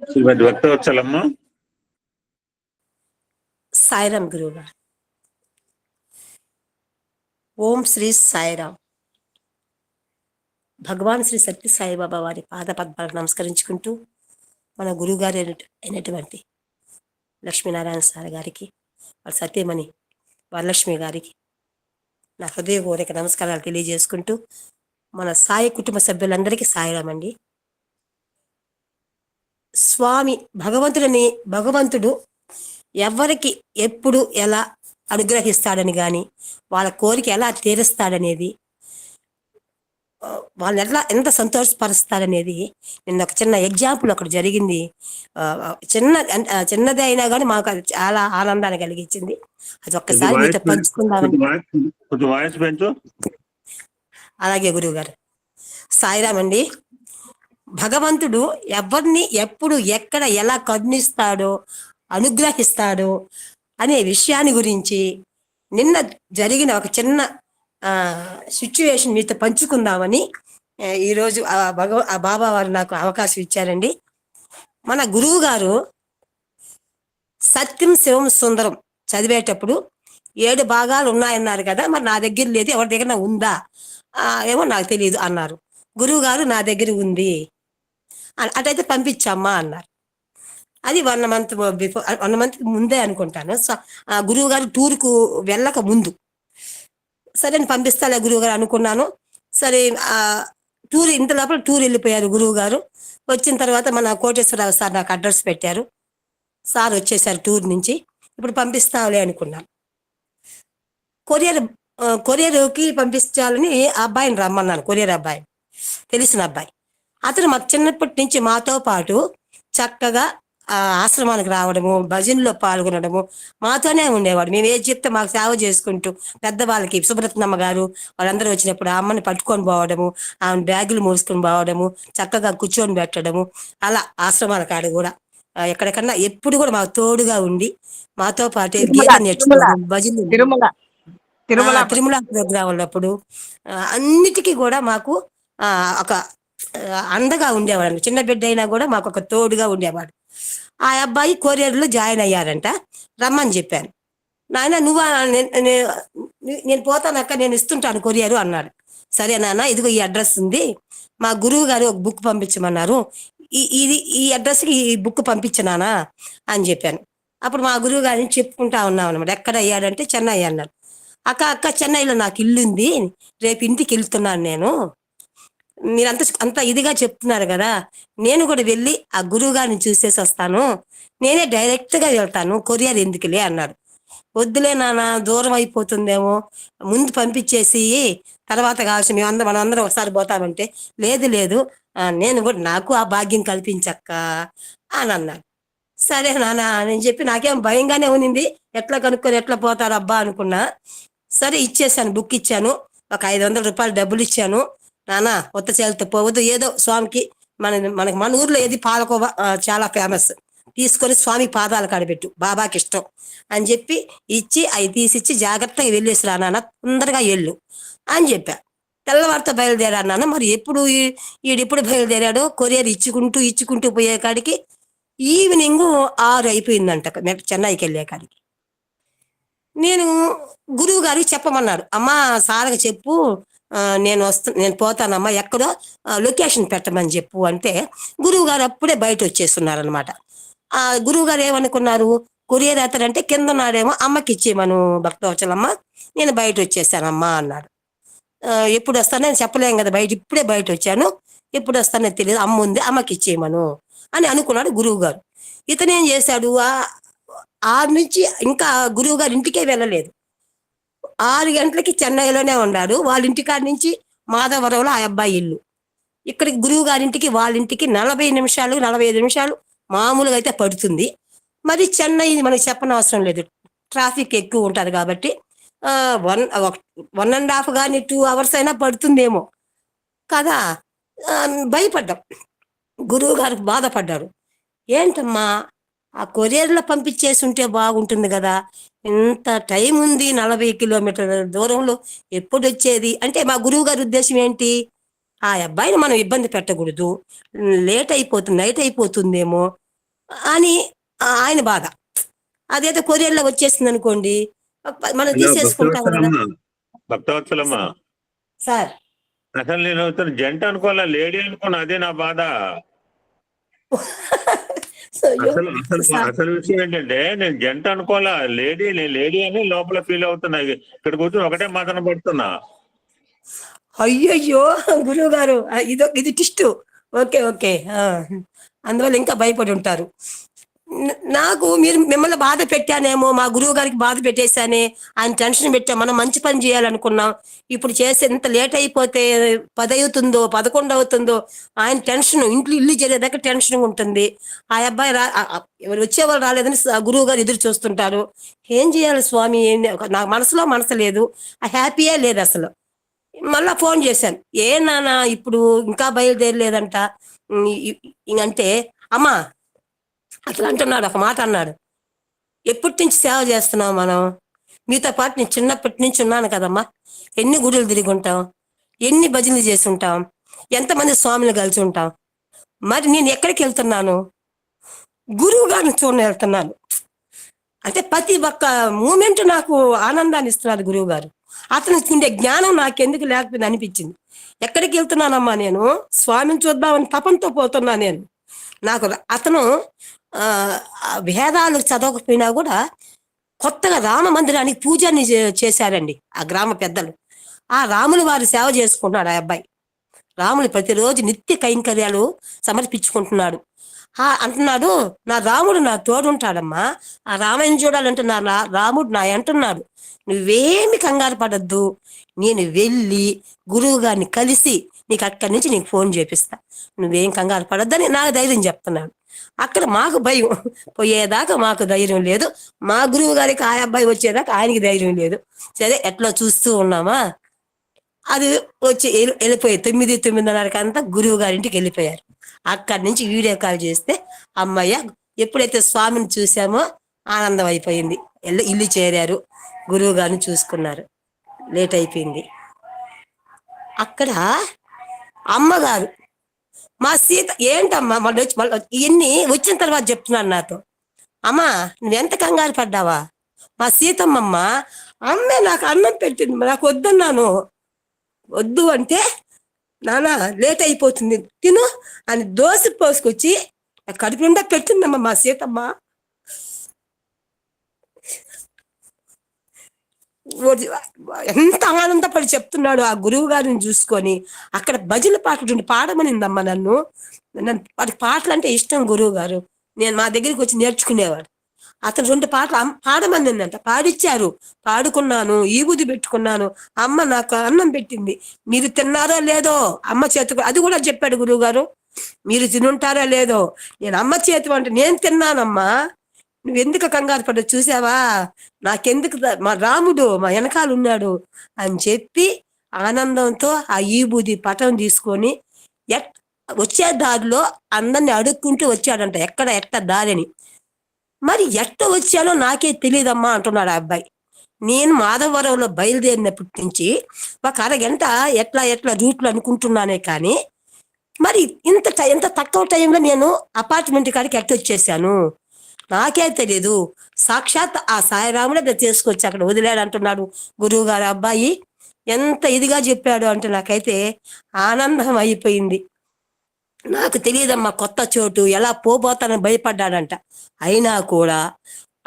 శ్రీమతి భక్తవత్సలమ్మ. సాయిరామ్ గురువుగారు. ఓం శ్రీ సాయిరామ్. భగవాన్ శ్రీ సత్య సాయిబాబా వారి పాద పద్మాలకు నమస్కరించుకుంటూ మన గురువుగారు అయినటువంటి లక్ష్మీనారాయణ సార్ గారికి, వారి సత్యమణి వరలక్ష్మి గారికి నా హృదయపూర్వక నమస్కారాలు తెలియజేసుకుంటూ మన సాయి కుటుంబ సభ్యులందరికీ సాయిరామ్ అండి. స్వామి భగవంతుడు ఎవరికి ఎప్పుడు ఎలా అనుగ్రహిస్తాడని కానీ, వాళ్ళ కోరిక ఎలా తీరుస్తాడనేది, వాళ్ళని ఎంత సంతోషపరుస్తాడనేది నిన్న ఒక చిన్న ఎగ్జాంపుల్ ఒకటి జరిగింది. చిన్నదే అయినా కానీ మాకు అది చాలా ఆనందాన్ని కలిగించింది. అది ఒక్కసారి మీతో పంచుకుందామని. అలాగే గురువు గారు. సాయిరామ్ అండి. భగవంతుడు ఎవరిని ఎప్పుడు ఎక్కడ ఎలా కరుణిస్తాడో, అనుగ్రహిస్తాడో అనే విషయాన్ని గురించి నిన్న జరిగిన ఒక చిన్న సిచ్యువేషన్ మీతో పంచుకుందామని ఈరోజు ఆ బాబా వారు నాకు అవకాశం ఇచ్చారండి. మన గురువు గారు సత్యం శివం సుందరం చదివేటప్పుడు 7 భాగాలు ఉన్నాయన్నారు కదా, మరి నా దగ్గర లేదు, ఎవరి దగ్గర ఉందా ఏమో నాకు తెలియదు అన్నారు. గురువు గారు నా దగ్గర ఉంది, అటైతే పంపించమ్మా అన్నారు. అది 1 మంత్ బిఫోర్, 1 మంత్ ముందే అనుకుంటాను. గురువు గారు టూర్కు వెళ్ళక ముందు సరే నేను పంపిస్తాలే గురువు గారు అనుకున్నాను. సరే ఇంత లోపల టూర్ వెళ్ళిపోయారు గురువు గారు. వచ్చిన తర్వాత మన కోటేశ్వరరావు సార్ నాకు అడ్రస్ పెట్టారు. సార్ వచ్చేసారు టూర్ నుంచి. ఇప్పుడు పంపిస్తాంలే అనుకున్నాను. కొరియర్కి పంపించాలని అబ్బాయిని రమ్మన్నాను. కొరియర్ అబ్బాయి, తెలిసిన అబ్బాయి. అతను మాకు చిన్నప్పటి నుంచి మాతో పాటు చక్కగా ఆశ్రమానికి రావడము, భజనలో పాల్గొనడము, మాతోనే ఉండేవాడు. మేము ఏది చెప్తే మాకు సేవ చేసుకుంటూ, పెద్దవాళ్ళకి సుబ్రత్నమ్మ గారు వాళ్ళందరూ వచ్చినప్పుడు ఆ అమ్మని పట్టుకొని పోవడము, ఆమె బ్యాగులు మోసుకొని పోవడము, చక్కగా కూర్చొని పెట్టడము, అలా ఆశ్రమాల కాడ కూడా ఎక్కడికన్నా ఎప్పుడు కూడా మాకు తోడుగా ఉండి మాతో పాటే గీత నేర్చుకోవడం, భజనలు, తిరుమల ప్రోగ్రాం ఉన్నప్పుడు అన్నిటికీ కూడా మాకు ఒక అండగా ఉండేవాడు. చిన్న బిడ్డ అయినా కూడా మాకు ఒక తోడుగా ఉండేవాడు. ఆ అబ్బాయి కొరియర్లో జాయిన్ అయ్యారంట. రమ్మని చెప్పాను. నాయన నేను పోతానక్క, నేను ఇస్తుంటాను కొరియరు అన్నాడు. సరే నాన్న, ఇదిగో ఈ అడ్రస్ ఉంది, మా గురువు గారు ఒక బుక్ పంపించమన్నారు, ఈ అడ్రస్కి ఈ బుక్ పంపించనానా అని చెప్పాను. అప్పుడు మా గురువు గారిని చెప్పుకుంటా ఉన్నాం అనమాట. ఎక్కడ అయ్యాడంటే చెన్నై అన్నాడు. అక్క చెన్నైలో నాకు ఇల్లు ఉంది, రేపు ఇంటికి వెళ్తున్నాను నేను, మీరు అంత ఇదిగా చెప్తున్నారు కదా, నేను కూడా వెళ్ళి ఆ గురువు గారిని చూసేసి వస్తాను, నేనే డైరెక్ట్గా వెళ్తాను, కొరియర్ ఎందుకులే అన్నాడు. వద్దులే నాన్న, దూరం అయిపోతుందేమో, ముందు పంపించేసి తర్వాత కావాల్సి మనం అందరం ఒకసారి పోతామంటే, లేదు నేను కూడా, నాకు ఆ భాగ్యం కల్పించక్క అని అన్నాడు. సరే నాన్న అని చెప్పి నాకేం భయంగానే ఉన్నింది, ఎట్లా కనుక్కొని ఎట్లా పోతారు అబ్బా అనుకున్నా. సరే ఇచ్చేసాను, బుక్ ఇచ్చాను, ఒక 500 రూపాయలు డబ్బులు ఇచ్చాను. నానా కొత్త చేలతో పోవద్దు, ఏదో స్వామికి మన ఊర్లో ఏది పాలకోవా చాలా ఫేమస్, తీసుకొని స్వామి పాదాలు కాడబెట్టు, బాబాకి ఇష్టం అని చెప్పి ఇచ్చి అవి తీసిచ్చి జాగ్రత్తగా వెళ్ళేసి రా నాన్న, తొందరగా వెళ్ళు అని చెప్పా. తెల్లవారితో బయలుదేరాడు నాన్న. మరి ఈడెప్పుడు బయలుదేరాడో, కొరియర్ ఇచ్చుకుంటూ పోయే కాడికి ఈవినింగ్ 6 అయిపోయిందంట చెన్నైకి వెళ్ళే కాడికి. నేను గురువు గారికి చెప్పమన్నాడు. అమ్మా సార్కి చెప్పు, నేను పోతానమ్మా, ఎక్కడో లొకేషన్ పెట్టమని చెప్పు అంటే, గురువు గారు అప్పుడే బయట వచ్చేస్తున్నారనమాట. ఆ గురువు గారు ఏమనుకున్నారు, కొరియర్ అతడంటే కింద ఉన్నాడేమో, అమ్మకి ఇచ్చేయమను భక్తవచలమ్మ, నేను బయట వచ్చేసానమ్మా అన్నాడు. ఎప్పుడు వస్తానో చెప్పలేం కదా, ఇప్పుడే బయట వచ్చాను, ఎప్పుడు వస్తానో తెలియదు, అమ్మ ఉంది, అమ్మకి ఇచ్చేయమను అని అనుకున్నాడు గురువు గారు. ఇతనేం చేశాడు, 6 నుంచి ఇంకా గురువు గారు ఇంటికే వెళ్ళలేదు. 6 గంటలకి చెన్నైలోనే ఉన్నాడు. వాళ్ళ ఇంటికాడి నుంచి మాధవరంలో ఆ అబ్బాయి ఇల్లు. ఇక్కడికి గురువు గారింటికి వాళ్ళ ఇంటికి 40 నిమిషాలు 45 నిమిషాలు మామూలుగా అయితే పడుతుంది. మరి చెన్నై మనకి చెప్పనవసరం లేదు, ట్రాఫిక్ ఎక్కువ ఉంటుంది కాబట్టి 1.5 కానీ 2 అవర్స్ అయినా పడుతుందేమో కదా. భయపడ్డాం. గురువు గారికి బాధపడ్డారు. ఏంటమ్మా, ఆ కొరియర్లో పంపించేసి ఉంటే బాగుంటుంది కదా, ఇంత టైం ఉంది, 40 కిలోమీటర్ల దూరంలో ఎప్పుడు వచ్చేది అంటే, మా గురువు గారి ఉద్దేశం ఏంటి, ఆ అబ్బాయిని మనం ఇబ్బంది పెట్టకూడదు, లేట్ అయిపోతుంది, నైట్ అయిపోతుందేమో అని ఆయన బాధ. అదేదో కొరియర్లో వచ్చేసింది అనుకోండి, మనం హలో తీసేసుకుంటాం కదా. భక్తవత్సలమ్మ, భక్తవత్సలమ్మ, సార్ అసలు నేను అవుతాను జంట అనుకోవాలా, లేడీ అనుకోను, అదే నా బాధ. అయ్యో అసలు అసలు సార్, అసలు విషయం ఏంటంటే నేను జంట అనుకోవాలా, నేను లేడీ అని లోపల ఫీల్ అవుతున్నా. ఇక్కడ కూర్చొని ఒకటే మాటన పడుతున్నా. అయ్యయ్యో గురువు గారు, ఇది టిస్ట్. ఓకే ఓకే, అందువల్ల ఇంకా భయపడి ఉంటారు. నాకు మిమ్మల్ని బాధ పెట్టానేమో, మా గురువు గారికి బాధ పెట్టేశానే, ఆయన టెన్షన్ పెట్టా. మనం మంచి పని చేయాలనుకున్నాం, ఇప్పుడు చేసే ఎంత లేట్ అయిపోతే 10 అవుతుందో 11 అవుతుందో, ఆయన టెన్షన్, ఇల్లు చేరేదాకా టెన్షన్ ఉంటుంది. ఆ అబ్బాయి ఎవరు వచ్చేవాళ్ళు రాలేదని గురువు గారు ఎదురు చూస్తుంటారు. ఏం చేయాలి స్వామి, నా మనసులో మనసు లేదు, ఆ హ్యాపీయే లేదు అసలు. మళ్ళా ఫోన్ చేశాను, ఏ నాన్న ఇప్పుడు ఇంకా బయలుదేరలేదంట. ఇంకంటే అమ్మా అట్లా అంటున్నాడు, ఒక మాట అన్నాడు, ఎప్పటి నుంచి సేవ చేస్తున్నావు మనం, మీతో పాటు నేను చిన్నప్పటి నుంచి ఉన్నాను కదమ్మా, ఎన్ని గుడులు తిరిగి ఉంటాం, ఎన్ని భజనలు చేసి ఉంటాం, ఎంతమంది స్వామిని కలిసి ఉంటాం, మరి నేను ఎక్కడికి వెళ్తున్నాను, గురువు గారిని చూడని వెళ్తున్నాను. అంటే ప్రతి ఒక్క మూమెంట్ నాకు ఆనందాన్ని ఇస్తున్నారు గురువు గారు. అతను ఉండే జ్ఞానం నాకెందుకు లేకపోయింది అనిపించింది. ఎక్కడికి వెళ్తున్నానమ్మా నేను, స్వామిని చూద్దామని తపంతో పోతున్నా నేను. నాకు అతను వేదాలు చదవకపోయినా కూడా కొత్తగా రామ మందిరానికి పూజని చేశారండి ఆ గ్రామ పెద్దలు. ఆ రాముని వారి సేవ చేసుకుంటున్నాడు ఆ అబ్బాయి. రాముని ప్రతిరోజు నిత్య కైంకర్యాలు సమర్పించుకుంటున్నాడు. అంటున్నాడు, నా రాముడు నా తోడుంటాడమ్మా, ఆ రామాయణం చూడాలంటే రాముడు నా అంటున్నాడు, నువ్వేమి కంగారు పడద్దు, నేను వెళ్ళి గురువు గారిని కలిసి నీకు అక్కడి నుంచి నీకు ఫోన్ చేపిస్తా, నువ్వేం కంగారు పడద్దని నాకు ధైర్యం చెప్తున్నాడు. అక్కడ మాకు భయం, పోయేదాకా మాకు ధైర్యం లేదు, మా గురువు గారికి ఆ అబ్బాయి వచ్చేదాకా ఆయనకి ధైర్యం లేదు. సరే ఎట్లా చూస్తూ ఉన్నామా, అది వచ్చి వెళ్ళిపోయి 9:30 అంతా గురువు గారింటికి వెళ్ళిపోయారు. అక్కడి నుంచి వీడియో కాల్ చేస్తే అమ్మయ్య, ఎప్పుడైతే స్వామిని చూసామో ఆనందం అయిపోయింది. ఇల్లు చేరారు, గురువు గారిని చూసుకున్నారు, లేట్ అయిపోయింది. అక్కడ అమ్మగారు, మా సీత ఏంటమ్మా మళ్ళీ ఇవన్నీ వచ్చిన తర్వాత చెప్తున్నాను నాతో, అమ్మా నువ్వెంత కంగారు పడ్డావా, మా సీతమ్మమ్మ అమ్మే నాకు అన్నం పెట్టింది, నాకు వద్దన్నాను, వద్దు అంటే నాన్న లేట్ అయిపోతుంది తిను అని దోశ పోసుకొచ్చి కడుపు నిండా పెట్టిందమ్మా మా సీతమ్మ. ఎంత ఆనందపడి చెప్తున్నాడు ఆ గురువు గారిని చూసుకొని. అక్కడ భజన పాటలు పాడమనిందమ్మా నన్ను. వాడికి పాటలు అంటే ఇష్టం గురువు గారు, నేను మా దగ్గరికి వచ్చి నేర్చుకునేవాడు. అతను 2 పాటలు పాడమనిందంట, పాడిచ్చారు, పాడుకున్నాను, ఈ బుద్ధి పెట్టుకున్నాను. అమ్మ నాకు అన్నం పెట్టింది, మీరు తిన్నారో లేదో అమ్మ చేతి, అది కూడా చెప్పాడు గురువు గారు, మీరు తినుంటారో లేదో, నేను అమ్మ చేతి అంటే నేను తిన్నానమ్మా, నువ్వెందుకు కంగారు పడ్డా చూసావా, నాకెందుకు, మా రాముడు మా వెనకాల ఉన్నాడు అని చెప్పి ఆనందంతో ఆ ఈబూది పటం తీసుకొని వచ్చే దారిలో అందరిని అడుక్కుంటూ వచ్చాడంట, ఎట్ట దారిని. మరి ఎట్ట వచ్చానో నాకే తెలియదమ్మా అంటున్నాడు ఆ అబ్బాయి. నేను మాధవరంలో బయలుదేరినప్పటి నుంచి ఒక అరగంట ఎట్లా రూట్లు అనుకుంటున్నానే కానీ, మరి ఎంత తక్కువ టైంలో నేను అపార్ట్మెంట్ కాడికి వచ్చేసాను నాకే తెలియదు. సాక్షాత్ ఆ సాయిరాముడే తీసుకొచ్చి అక్కడ వదిలాడు అంటున్నాడు గురువు గారు. అబ్బాయి ఎంత ఇదిగా చెప్పాడు అంటే నాకైతే ఆనందం అయిపోయింది. నాకు తెలియదమ్మా, కొత్త చోటు ఎలా పోబోతానని భయపడ్డాడంట. అయినా కూడా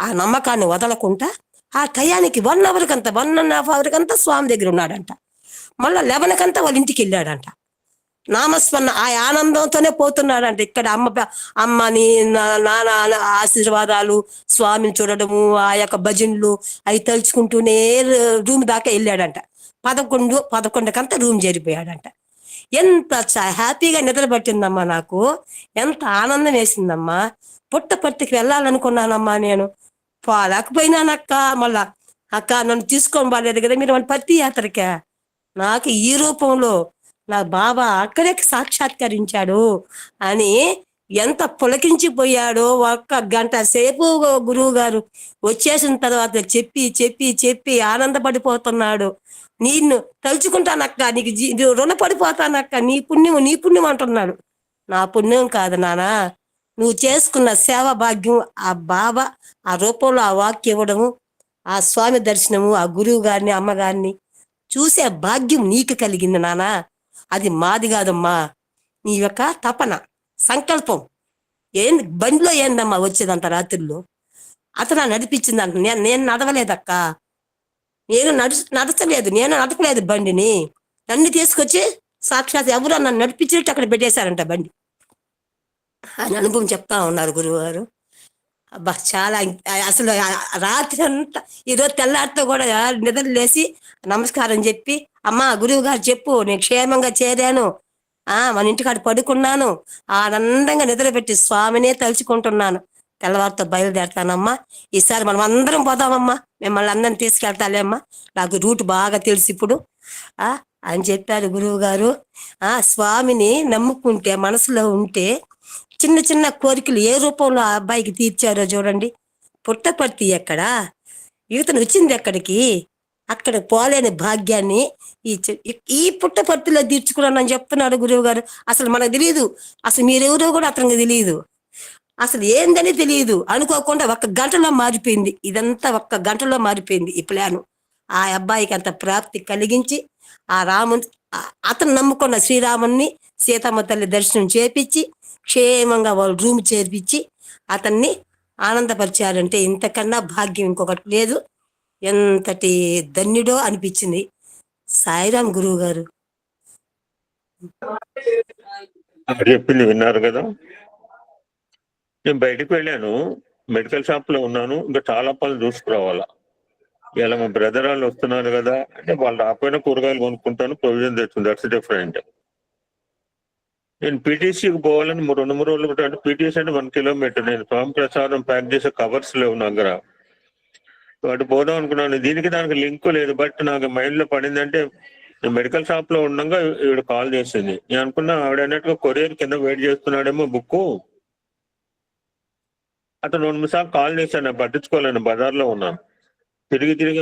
ఆ నమ్మకాన్ని వదలకుండా ఆ టయానికి 1.5 అవర్ కంతా స్వామి దగ్గర ఉన్నాడంట. మళ్ళా 11 కంతా వాళ్ళ ఇంటికి వెళ్ళాడంట. నామస్మరణ ఆ ఆనందంతోనే పోతున్నాడంట. ఇక్కడ అమ్మని నాన్న ఆశీర్వాదాలు, స్వామిని చూడడము, ఆ యొక్క భజనలు అవి తలుచుకుంటూనే రూమ్ దాకా వెళ్ళాడంట. 11 కంతా రూమ్ చేరిపోయాడంట. ఎంత హ్యాపీగా నిద్ర పట్టిందమ్మా నాకు, ఎంత ఆనందం వేసిందమ్మా. పుట్టపర్తికి వెళ్ళాలనుకున్నానమ్మా నేను, పోలేకపోయినానక్క. మళ్ళా అక్క నన్ను తీసుకొని బాలేదు కదా మీరు మన పత్తి యాత్రకే, నాకు ఈ రూపంలో నా బాబా అక్కడే సాక్షాత్కరించాడు అని ఎంత పులకించిపోయాడో. 1 గంట సేపు గురువు గారు వచ్చేసిన తర్వాత చెప్పి చెప్పి చెప్పి ఆనందపడిపోతున్నాడు. నిన్ను తలుచుకుంటానక్క, నీకు రుణపడిపోతానక్క, నీ పుణ్యం అంటున్నాడు. నా పుణ్యం కాదు నానా, నువ్వు చేసుకున్న సేవ భాగ్యం, ఆ బాబా ఆ రూపంలో ఆ వాక్య ఇవ్వడము, ఆ స్వామి దర్శనము, ఆ గురువు గారిని అమ్మగారిని చూసే భాగ్యం నీకు కలిగింది నానా. అది మాది కాదమ్మా, నీ యొక్క తపన, సంకల్పం. బండిలో ఏందమ్మా వచ్చేదంత రాత్రుల్లో? అతను నడిపించిందంట, నేను నడవలేదక్క, నేను నడచలేదు, నేను నడపలేదు బండిని. నన్ను తీసుకొచ్చి సాక్షాత్ ఎవరో నన్ను నడిపించినట్టు అక్కడ పెట్టేశారంట బండి. ఆయన అనుభవం చెప్తా ఉన్నారు గురువుగారు. అబ్బా చాలా, అసలు రాత్రి అంతా, ఈరోజు తెల్లారితో కూడా నిద్ర లేసి నమస్కారం చెప్పి, అమ్మా గురువు గారు చెప్పు, నేను క్షేమంగా చేరాను, మన ఇంటికాడ పడుకున్నాను, ఆనందంగా నిద్రపెట్టి స్వామినే తలుచుకుంటున్నాను, తెల్లవారితో బయలుదేరతానమ్మా, ఈసారి మనం అందరం పోదామమ్మా, మిమ్మల్ని అందరిని తీసుకెళ్తాలేమ్మా, నాకు రూట్ బాగా తెలుసు ఇప్పుడు అని చెప్పారు గురువు గారు. స్వామిని నమ్ముకుంటే, మనసులో ఉంటే చిన్న చిన్న కోరికలు ఏ రూపంలో ఆ అబ్బాయికి తీర్చారో చూడండి. పుట్టపర్తి ఎక్కడ, యువతను వచ్చింది ఎక్కడికి, అక్కడ పోలేని భాగ్యాన్ని ఈ పుట్టపర్తిలో తీర్చుకున్నానని చెప్తున్నాడు గురువు గారు. అసలు మనకు తెలియదు, అసలు మీరెవరో కూడా అతనికి తెలియదు, అసలు ఏందని తెలియదు. అనుకోకుండా 1 గంటలో మారిపోయింది, ఇదంతా 1 గంటలో మారిపోయింది ఈ ప్లాను. ఆ అబ్బాయికి అంత ప్రాప్తి కలిగించి, ఆ రాముని, అతను నమ్ముకున్న శ్రీరాముని సీతమ్మ తల్లి దర్శనం చేపించి, క్షేమంగా వాళ్ళ రూమ్ చేర్పించి అతన్ని ఆనందపరిచారంటే ఇంతకన్నా భాగ్యం ఇంకొకటి లేదు. ఎంతటి ధన్యుడో అనిపించింది సాయిరాం గురువు గారు. చెప్పింది విన్నారు కదా. నేను బయటకు వెళ్ళాను, మెడికల్ షాప్ లో ఉన్నాను, ఇంకా చాలా పనులు చూసుకురావాలా. ఇలా మా బ్రదర్ వాళ్ళు వస్తున్నారు కదా అంటే, వాళ్ళు రాకపోయినా కూరగాయలు కొనుక్కుంటాను, ప్రొవిజన్ తెచ్చుకుంది, దట్స్ డిఫరెంట్. నేను పీటీసీకి పోవాలని 2-3 రోజులు అంటే, పీటీసీ అంటే 1 కిలోమీటర్. నేను స్వామి ప్రసాదం ప్యాక్ చేసే కవర్స్ లేవు నా దగ్గర, అటు పోదాం అనుకున్నాను. దీనికి దానికి లింక్ లేదు, బట్ నాకు మైండ్ లో పడిందంటే, నేను మెడికల్ షాప్ లో ఉండగా ఈవిడ కాల్ చేసింది. నేను అనుకున్నా ఆవిడ అన్నట్టుగా కొరియర్ కింద వెయిట్ చేస్తున్నాడేమో బుక్. అతను 2-3 సార్లు కాల్ చేశాను, నేను పట్టించుకోలేను, బజార్లో ఉన్నాను. తిరిగి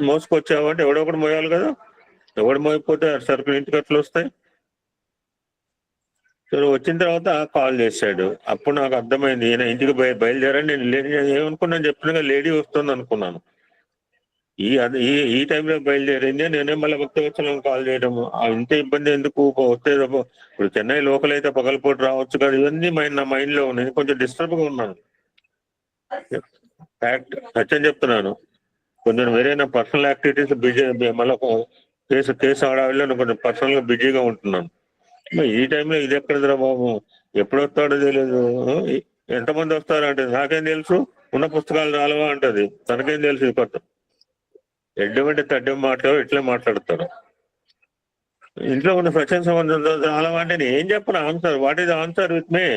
మోసుకొచ్చావు అంటే ఎవడో ఒకటి మోయాలి కదా, ఎవడు మోయకపోతే సరుకులు ఇంటికి అట్లా వస్తాయి. సో వచ్చిన తర్వాత కాల్ చేశాడు, అప్పుడు నాకు అర్థమైంది ఈయన ఇంటికి బయలుదేరని. నేను ఏమనుకున్నాను చెప్పినగా, లేడీ వస్తుంది అనుకున్నాను. ఈ టైంలో బయలుదేరింది, నేనే మళ్ళీ భక్తవత్సలం కాల్ చేయడము. ఇంత ఇబ్బంది ఎందుకు, వస్తే ఇప్పుడు చెన్నై లోకల్ అయితే పగలపూట రావచ్చు కదా, ఇవన్నీ నా మైండ్ లో ఉన్నాయి. కొంచెం డిస్టర్బ్ గా ఉన్నాను, ఫ్యాక్ట్ సత్యం చెప్తున్నాను. కొంచెం వేరే నా పర్సనల్ యాక్టివిటీస్ బిజీ, మళ్ళీ కేసు ఆడవాళ్ళు కొంచెం పర్సనల్ గా బిజీగా ఉంటున్నాను. ఈ టైంలో ఇది ఎక్కడదిరా బాబు, ఎప్పుడు వస్తాడో తెలియదు, ఎంతమంది వస్తారో అంటే నాకేం తెలుసు, ఉన్న పుస్తకాలు రాలవా అంటది, తనకేం తెలుసు. కొత్త ఎడ్డమంటే తడ్డం మాట్లాడు, ఇట్లే మాట్లాడతారు. ఇంట్లో ఉన్న ప్రత్యేక సంబంధం రాలవా అంటే నేను ఏం చెప్పను answer, what is answer with me.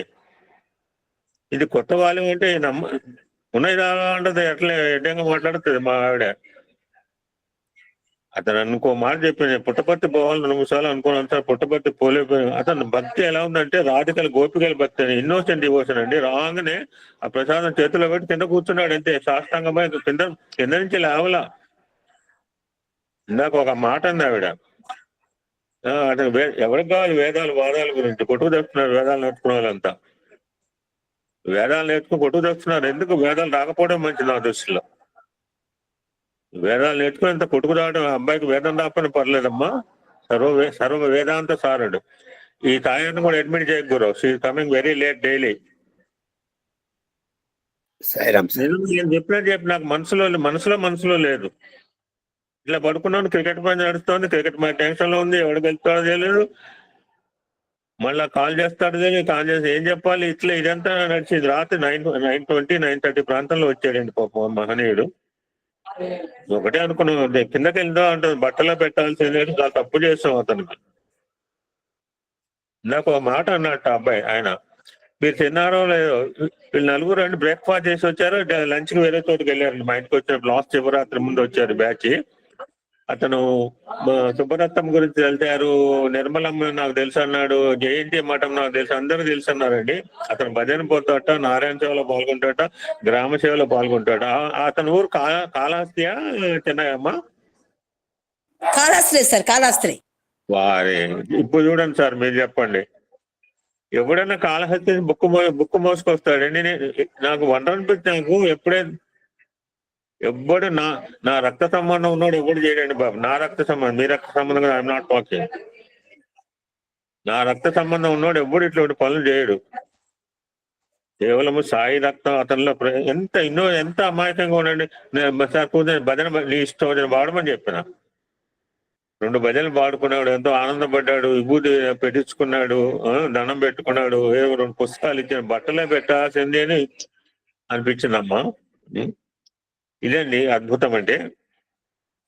ఇది కొత్త వాళ్ళు అంటే ఉన్నది రావా అంటది, ఎట్లా ఎడ్డంగా మాట్లాడుతుంది మా ఆవిడ. అతను అనుకో మాట చెప్పాను, పుట్టపర్తి పోవాలి 2-3 సార్లు అనుకున్నాను సార్, పుట్టపర్తి పోలేకపోయాను. అతను భక్తి ఎలా ఉందంటే, రాధికల గోపికల భక్తి అని, ఇన్నోసెంట్ డివోషన్ అండి. రాగానే ఆ ప్రసాదం చేతిలో పెట్టి కింద కూర్చున్నాడు అంతే, సాష్టాంగమై కింద నుంచి లేవలా. ఇందాక ఒక మాట అంది ఆవిడ, అతను ఎవరికి కావాలి వేదాలు వాదాల గురించి, కొట్టుకు తెస్తున్నారు వేదాలు నేర్చుకునే వాళ్ళంతా. వేదాలు నేర్చుకుని కొట్టుకు తెస్తున్నారు, ఎందుకు? వేదాలు రాకపోవడం మంచిది నా దృష్టిలో. వేదాలు నేర్చుకుని ఇంత కొట్టుకు రావడం, అబ్బాయికి వేదం రాకపోయినా పర్లేదమ్మా, సర్వ వేదాంత సారుడు. ఈ తాయాన్ని కూడా అడ్మిట్ చేయకు గురు, she coming very late daily. నేను చెప్పినట్టు నాకు మనసులో లేదు. ఇట్లా పడుకున్నాను, క్రికెట్ పని నడుస్తుంది, క్రికెట్ మా టెన్షన్ లో ఉంది, ఎవరికి వెళ్తాడో తెలియదు, మళ్ళా కాల్ చేస్తాడో తెలియదు, కాల్ చేసి ఏం చెప్పాలి, ఇట్లా ఇదంతా నడిచింది. రాత్రి 9:20, 9:30 ప్రాంతంలో వచ్చాడండి పాపం మహనీయుడు. ఒకటే అనుకున్నాం, కిందకి వెళ్దాం అంటుంది, బట్టలో పెట్టాల్సిందే, చాలా తప్పు చేస్తాం అతనికి. నాకు ఒక మాట అన్నట్టు అబ్బాయి, ఆయన మీరు తిన్నారో లేదో, వీళ్ళు 4 అండి బ్రేక్ఫాస్ట్ చేసి వచ్చారు, లంచ్ కి వేరే చోటుకి వెళ్ళారండి. మా ఇంటికి వచ్చిన లాస్ట్ శివరాత్రి ముందు వచ్చారు బ్యాచ్. అతను సుబ్బరత్నం గురించి వెళ్తారు, నిర్మలమ్మ నాకు తెలుసు అన్నాడు, జయంతి మఠం నాకు తెలుసు, అందరూ తెలుసు అన్నారండి. అతను భజన పోతాట, నారాయణ సేవలో పాల్గొంటాట, గ్రామ సేవలో పాల్గొంటాట. అతని ఊరు కాళహస్తియా చెన్నై అమ్మా? కాళాస్త్రి సార్, కాళాస్త్రి. వారే, ఇప్పుడు చూడండి సార్, మీరు చెప్పండి, ఎవడన్నా కాళహస్తి బుక్ మోసుకొస్తాడండి. నాకు వంట అనిపిస్తే, నాకు ఎవ్వడు నా రక్త సంబంధం ఉన్నాడు ఎవడు చేయడండి బాబు. నా రక్త సంబంధం, మీ రక్త సంబంధం కదా, ఐఎమ్ నాట్ టాకింగ్. నా రక్త సంబంధం ఉన్నాడు ఎవడు ఇట్లాంటి పనులు చేయడు. కేవలము సాయి రక్తం అతనిలో ఎంత అమాయకంగా ఉండండి. సార్ భజన నీ ఇష్టం వచ్చిన వాడమని చెప్పిన. 2 భజనలు పాడుకున్నాడు, ఎంతో ఆనందపడ్డాడు, విభూతి పెట్టించుకున్నాడు, దండం పెట్టుకున్నాడు, 2 పుస్తకాలు ఇచ్చిన, బట్టలే పెట్టాల్సింది అని అనిపించిందమ్మా. ఇదండి అద్భుతం అంటే.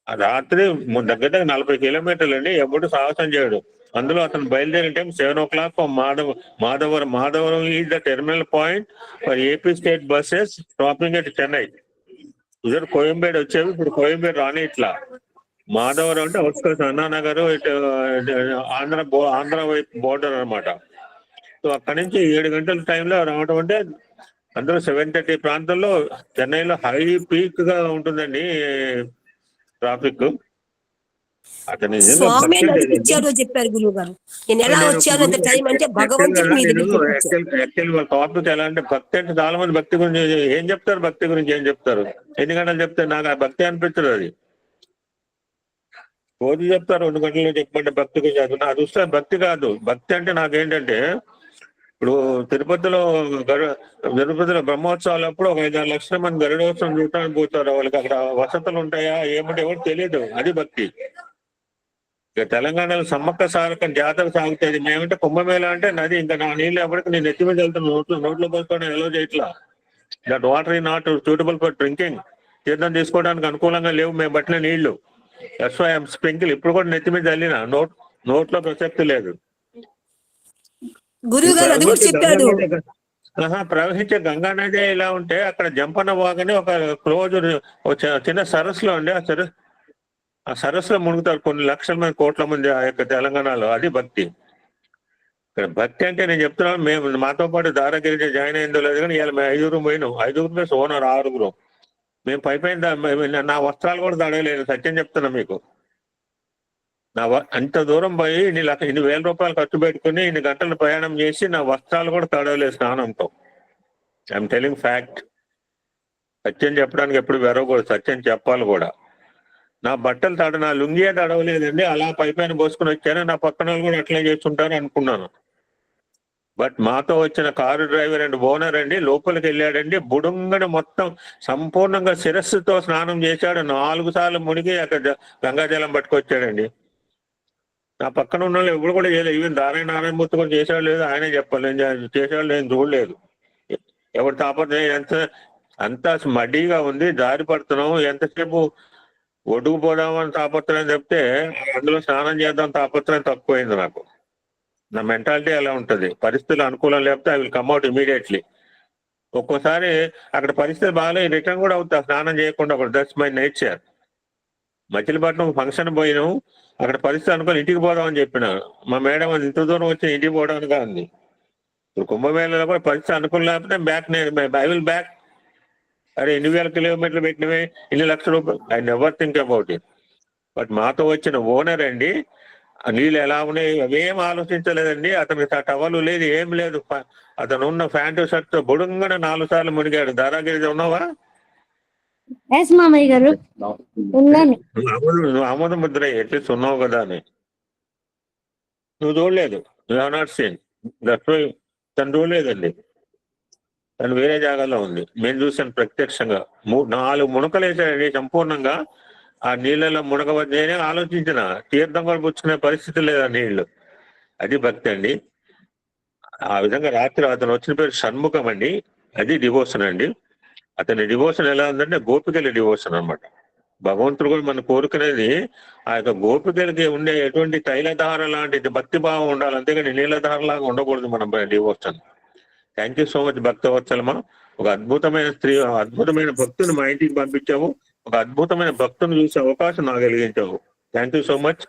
ఆ రాత్రి దగ్గర 40 కిలోమీటర్లు అండి, ఎప్పుడు సాహసం చేయడు. అందులో అతను బయలుదేరిన time 7 o'clock. Madhavaram is the terminal point for AP state buses stopping at Chennai. ఇద్దరు కోయంబేడు వచ్చేవి, ఇప్పుడు కోయంబేడు రాని. ఇట్లా మాధవరం అంటే అవుట్స్కర్ట్స్, అన్నానగర్, ఆంధ్ర వైపు బోర్డర్ అనమాట. సో అక్కడి నుంచి 7 గంటల టైంలో రావడం అంటే, అందులో 7:30 ప్రాంతంలో చెన్నైలో హై పీక్ గా ఉంటుందండి ట్రాఫిక్. అతని స్వామి నడిపించారో చెప్పారు గురువు గారు. నేను ఎలా వచ్చాను అంత టైం అంటే భగవంతుడు మీ యాక్చువల్ వాళ్ళ టాపిక్ ఎలా అంటే, భక్తి అంటే చాలా మంది భక్తి గురించి ఏం చెప్తారు, భక్తి గురించి ఏం చెప్తారు, ఎన్ని గంటలు చెప్తే నాకు ఆ భక్తి అనిపించదు. అది రోజు చెప్తారు, 2 గంటలు చెప్పమంటే భక్తి గురించి. అది వస్తే భక్తి కాదు. భక్తి అంటే నాకేంటంటే, ఇప్పుడు తిరుపతిలో బ్రహ్మోత్సవాలప్పుడు ఒక 5-6 లక్షల మంది గరుడోత్సవం చూడటానికి పోతారు. వాళ్ళకి అక్కడ వసతులు ఉంటాయా ఏమంటే ఎవరు తెలియదు. అది భక్తి. ఇక తెలంగాణలో సమ్మక్క సారకం జాతర సాగుతుంది. మేమంటే కుంభమేళ అంటే నది, ఇంకా నా నీళ్ళు ఎవరికి నేను నెత్తి మీద వెళ్తాను, నోట్లో పోసుకోవడం ఎలా చేయట్లా. దట్ వాటర్ ఈ నాట్ సూటబుల్ ఫర్ డ్రింకింగ్. తీర్థం తీసుకోవడానికి అనుకూలంగా లేవు మేము పట్టిన నీళ్లు. ఎస్ఐఎం స్ప్రింకిల్ ఇప్పుడు కూడా నెత్తి మీద చల్లిన, నోట్లో ప్రసక్తి లేదు. గురువు గారు అది కూడా చెప్పాడు. ప్రవహించే గంగా నది ఇలా ఉంటే, అక్కడ జంపన్న వాగని ఒక క్లోజ్ చిన్న సరస్సులో ఉండే, ఆ సరస్సులో మునుగుతారు కొన్ని లక్షల మంది, కోట్ల మంది ఆ యొక్క తెలంగాణలో. అది భక్తి. ఇక్కడ భక్తి అంటే నేను చెప్తున్నాను, మేము మాతో పాటు దారాగిరి జాయిన్ అయిందో లేదు కానీ ఇవాళ మేము 5 పోయినాం. 5 ప్లస్ ఓనర్ 6. మేము పైన నా వస్త్రాలు కూడా తడవలేదు, సత్యం చెప్తున్నా మీకు. అంత దూరం పోయి ఇన్ని వేల రూపాయలు ఖర్చు పెట్టుకుని ఇన్ని గంటలు ప్రయాణం చేసి నా వస్త్రాలు కూడా తడవలేదు స్నానంతో. I'm telling fact. సత్యం చెప్పడానికి ఎప్పుడు వెరవకూడదు, సత్యం చెప్పాలి కూడా. నా బట్టలు నా లుంగియే తడవలేదండి. అలా పైపైన పోసుకుని వచ్చాను. నా పక్కన వాళ్ళు కూడా అట్లే చేస్తుంటారు అనుకున్నాను. బట్ మాతో వచ్చిన కారు డ్రైవర్ అండ్ ఓనర్ అండి లోపలికి వెళ్ళాడండి, బుడుంగన మొత్తం సంపూర్ణంగా శిరస్సుతో స్నానం చేశాడు. 4 సార్లు మునిగి అక్కడ గంగాజలం పట్టుకొచ్చాడండి. నా పక్కన ఉన్న వాళ్ళు ఎవరు కూడా చేయలేదు. ఈవెన్ నారాయణమూర్తి కూడా చేశాడు లేదు, ఆయనే చెప్పాలి. చేశాడు నేను చూడలేదు. ఎవరి తాపత్రయం అంత మడ్డీగా ఉంది, జారి పడుతున్నాం. ఎంతసేపు ఒడ్డుకుపోదామని తాపత్రయం చెప్తే అందులో స్నానం చేద్దాం తాపత్రయం తక్కువైంది నాకు. నా మెంటాలిటీ అలా ఉంటుంది. పరిస్థితులు అనుకూలం లేకపోతే I will come out immediately. ఒక్కోసారి అక్కడ పరిస్థితి బాగాలేదు, రిటర్న్ కూడా అవుతా స్నానం చేయకుండా. That's my nature. Machilipatnam function పోయినాం, అక్కడ పరిస్థితి అనుకుని ఇంటికి పోదామని చెప్పిన. మా మేడం అది ఇంత దూరం వచ్చి ఇంటికి పోవడానికి అంది. ఇప్పుడు కుంభమేళలో కూడా పరిస్థితి అనుకూలం లేకపోతే ఐ విల్ బ్యాక్. అరే 8,000 కిలోమీటర్లు పెట్టినవే, 2 లక్షల రూపాయలు. I never think about it. But మాతో వచ్చిన ఓనర్ అండి, నీళ్ళు ఎలా ఉన్నాయి అవేం ఆలోచించలేదండి. అతను టవలు లేదు, ఏం లేదు. అతను ఉన్న ప్యాంటు షర్ట్ తో బుడుంగన 4 సార్లు మునిగాడు. దారాగిరి ఉన్నావా? మామయ్య గారు నువ్వు ఆమోద ముద్ర ఎట్లీస్ట్ ఉన్నావు కదా అని. నువ్వు చూడలేదు, నాట్ సీన్. తను చూడలేదండి, తను వేరే జాగాలో ఉంది. మేము చూసాను ప్రత్యక్షంగా. 4 మునకలు వేసాడండి సంపూర్ణంగా. ఆ నీళ్ళలో మునగవద్దు. నేనే ఆలోచించిన, తీర్థం కూడా పుచ్చుకునే పరిస్థితి లేదు ఆ నీళ్లు. అది భక్తి అండి. ఆ విధంగా రాత్రి అతను వచ్చిన పేరు షణ్ముఖం అండి. అది డివోషన్ అండి. అతని డివోషన్ ఎలా ఉందంటే గోపికల డివోషన్ అనమాట. భగవంతుడు కూడా మనం కోరుకునేది ఆ యొక్క గోపికలకి ఉండే ఎటువంటి తైలధార లాంటి భక్తి భావం ఉండాలి, అంతేగాని నీళ్ళధార లాగా ఉండకూడదు మనం devotion. Thank you so much భక్తవత్సలమా. ఒక అద్భుతమైన స్త్రీ, అద్భుతమైన భక్తుని మా ఇంటికి పంపించావు. ఒక అద్భుతమైన భక్తుని చూసే అవకాశం నాకు కలిగించావు. Thank you so much.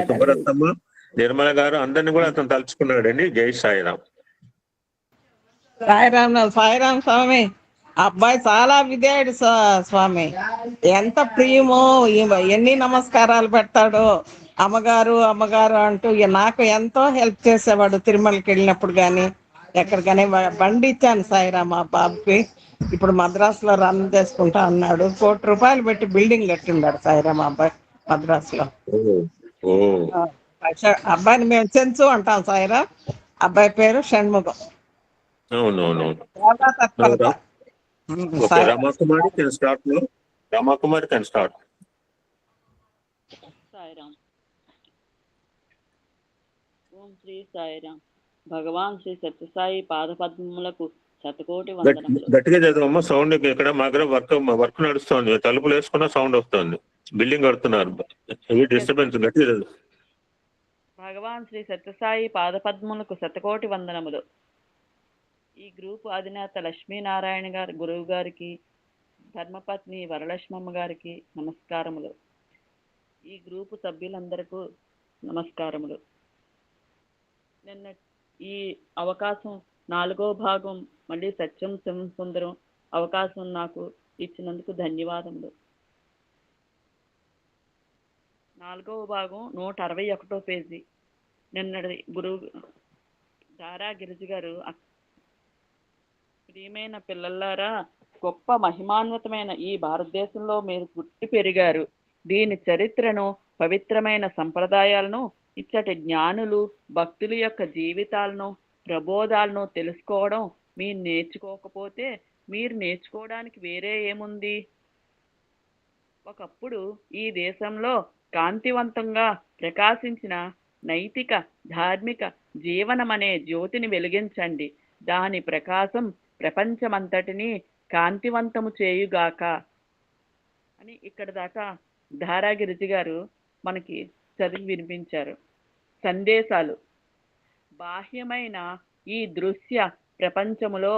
Subbaratnamma, Nirmala garu అందరినీ కూడా అతను తలుచుకున్నాడండి. జై సాయిరామ్. సాయిరామ్ స్వామి. అబ్బాయి చాలా విధేయుడు స్వామి. ఎంత ప్రియమో, ఎన్ని నమస్కారాలు పెడతాడో. అమ్మగారు అమ్మగారు అంటూ నాకు ఎంతో హెల్ప్ చేసేవాడు. తిరుమలకి వెళ్ళినప్పుడు కానీ ఎక్కడికైనా బండి ఇచ్చాను సాయిరామ్ మా బాబుకి. ఇప్పుడు మద్రాసులో రన్ చేసుకుంటా అన్నాడు. ₹1,00,00,000 పెట్టి బిల్డింగ్ కట్టిండాడు సాయిరామ్ అబ్బాయి మద్రాసులో. ఓ ఓ అబ్బాయిని మేము చెంచు అంటాం సాయిరామ్. అబ్బాయి పేరు షణ్ముఖం. అవునవునవును. చాలా తత్పరత. Okay, Sairam. Ramakumari can start no. Ramakumari can start. Sairam. Om Shri Sairam. Bhagavan Shri Sathya Sai పాదపద్మములకు శతకోటి వందనములు. గట్టిగా చదవమ్మా, సౌండ్ ఇక్కడ మా దగ్గర వర్క్ నడుస్తుంది. తలుపులు వేసుకున్న సౌండ్ వస్తుంది. బిల్డింగ్ కడుతున్నారు, హెవీ డిస్టర్బెన్స్. గట్టిగా చదువు. భగవాన్ శ్రీ సత్యసాయి పాదపద్మములకు శతకోటి వందనములు. ఈ గ్రూపు అధినేత లక్ష్మీనారాయణ గారి గురువు గారికి, ధర్మపత్ని వరలక్ష్మమ్మ గారికి నమస్కారములు. ఈ గ్రూపు సభ్యులందరికీ నమస్కారములు. నిన్న ఈ అవకాశం 4వ భాగం మళ్ళీ సత్యం సుందరం అవకాశం నాకు ఇచ్చినందుకు ధన్యవాదములు. 4వ భాగం 161వ పేజీ. నిన్నటి గురువు దారా గిరిజి గారు, ప్రియమైన పిల్లలారా, గొప్ప మహిమాన్వితమైన ఈ భారతదేశంలో మీరు పుట్టి పెరిగారు. దీని చరిత్రను, పవిత్రమైన సంప్రదాయాలను, ఇచ్చటి జ్ఞానులు భక్తుల యొక్క జీవితాలను, ప్రబోధాలను తెలుసుకోవడం మీరు నేర్చుకోకపోతే మీరు నేర్చుకోవడానికి వేరే ఏముంది? ఒకప్పుడు ఈ దేశంలో కాంతివంతంగా ప్రకాశించిన నైతిక ధార్మిక జీవనం అనే జ్యోతిని వెలిగించండి. దాని ప్రకాశం ప్రపంచమంతటిని కాంతివంతము చేయుగాక అని ఇక్కడ దాకా ధారాగిరిజి గారు మనకి చదివి వినిపించారు. సందేశాలు. బాహ్యమైన ఈ దృశ్య ప్రపంచములో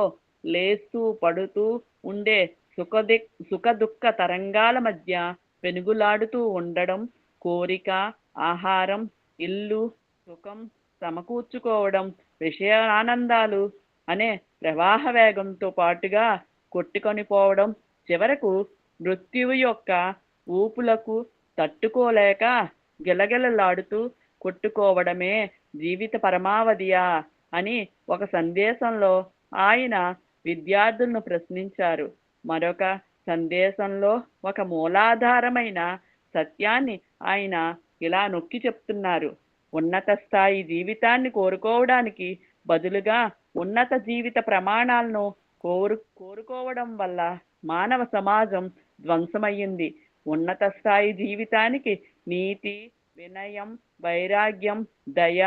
లేస్తూ పడుతూ ఉండే సుఖ దుఃఖ తరంగాల మధ్య పెనుగులాడుతూ ఉండడం, కోరిక, ఆహారం, ఇల్లు, సుఖం సమకూర్చుకోవడం, విషయానందాలు అనే ప్రవాహ వేగంతో పాటుగా కొట్టుకొనిపోవడం, చివరకు మృత్యువు యొక్క ఊపులకు తట్టుకోలేక గిలగిలలాడుతూ కొట్టుకోవడమే జీవిత పరమావధియా అని ఒక సందేశంలో ఆయన విద్యార్థులను ప్రశ్నించారు. మరొక సందేశంలో ఒక మూలాధారమైన సత్యాన్ని ఆయన ఇలా నొక్కి చెప్తున్నారు. ఉన్నత స్థాయి జీవితాన్ని కోరుకోవడానికి బదులుగా ఉన్నత జీవిత ప్రమాణాలను కోరుకోవడం వల్ల మానవ సమాజం ధ్వంసమయ్యింది. ఉన్నత స్థాయి జీవితానికి నీతి, వినయం, వైరాగ్యం, దయ